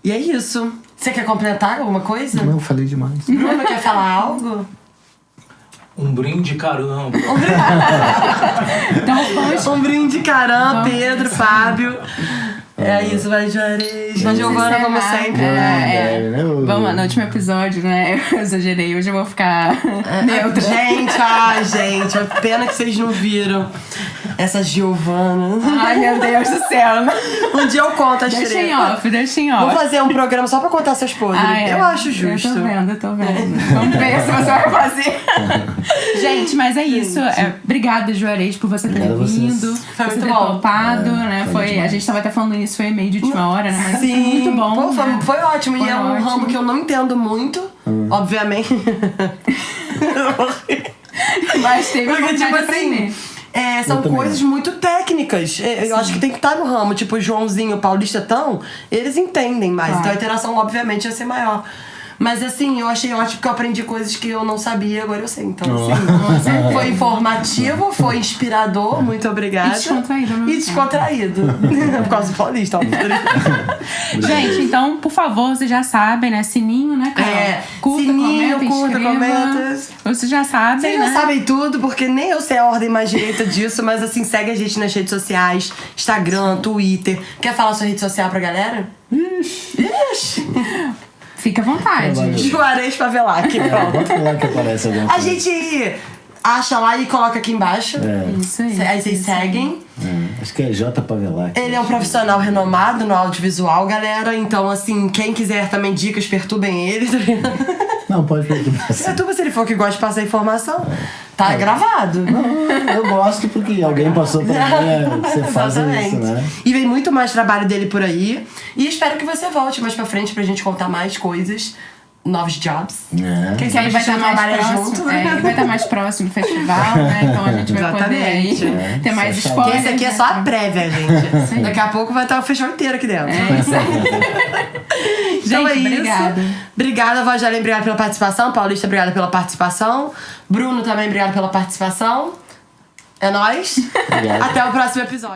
é isso. Você quer completar alguma coisa? Não, eu falei demais. Bruno, quer falar algo? Um brinde caramba. Então, vamos... Um brinde, Caram, Então, Pedro, Fábio. É isso, vai, Juarez. A Giovana, como sempre, né? Vamos, no último episódio, né? Eu exagerei, hoje eu vou ficar neutra. Gente, é pena que vocês não viram essa Giovana. Ai, meu Deus do céu. Um dia eu conto as Deixa em tretas. off, deixa em off. Vou fazer um programa só pra contar seus podres. Ah, é. Eu acho justo. Eu tô vendo. Vamos ver se você vai fazer. Gente, mas é isso. Obrigada, Juarez, por você ter Obrigado a vocês. vindo. Foi Você muito ter bom. topado, né? foi A demais. gente tava até falando isso, foi meio de última hora, né? Mas Sim, foi muito bom. Pô, né? foi ótimo. Foi E é um ótimo. ramo que eu não entendo muito, obviamente. Mas teve a Porque, vontade tipo de aprender. assim, são Eu também coisas muito técnicas. Eu acho que tem que estar no ramo. Tipo, o Joãozinho, o Paulista tão, eles entendem mais. Claro. Então a interação, obviamente, ia ser maior. Mas assim, eu achei ótimo porque eu aprendi coisas que eu não sabia, agora eu sei. Então, assim, foi informativo, foi inspirador, muito obrigada. E descontraído, né? E descontraído. Por causa do Paulista, óbvio. Gente, então, por favor, vocês já sabem, né? Sininho, né, Carol? Curta, sininho, comenta, curta, inscreva. comenta. Vocês já sabem, Vocês né? já sabem tudo, porque nem eu sei a ordem mais direita disso, mas assim, segue a gente nas redes sociais, Instagram, Twitter. Quer falar sua rede social pra galera? Ixi. Fica à vontade. Valeu. Juarez Pavelac, pronto. Bota lá que aparece alguma A coisa. gente acha lá e coloca aqui embaixo. Isso aí. Aí vocês isso aí. seguem. Acho que é J. Pavelac. Ele é um profissional renomado no audiovisual, galera. Então, assim, quem quiser também dicas, perturbem ele. Não, pode perguntar. Perturba se ele for que gosta de passar informação. Tá gravado. Eu gosto porque alguém passou pra mim, você faz isso, né? E vem muito mais trabalho dele por aí. E espero que você volte mais pra frente pra gente contar mais coisas. Novos jobs. É. Quem Que sabe aí a vai gente estar não mais trabalha próximo. junto. Ele vai estar mais próximo do festival, né? Então a gente vai poder aí Exatamente. ter mais Só spoilers. Esse aqui é né? só a prévia, gente. Daqui a pouco vai estar o festival inteiro aqui dentro. É isso aí. Então é Gente, isso. obrigada. Obrigada, Vogélia, obrigada pela participação. Paulista, obrigada pela participação. Bruno também, obrigada pela participação. É nóis. Obrigado. Até o próximo episódio.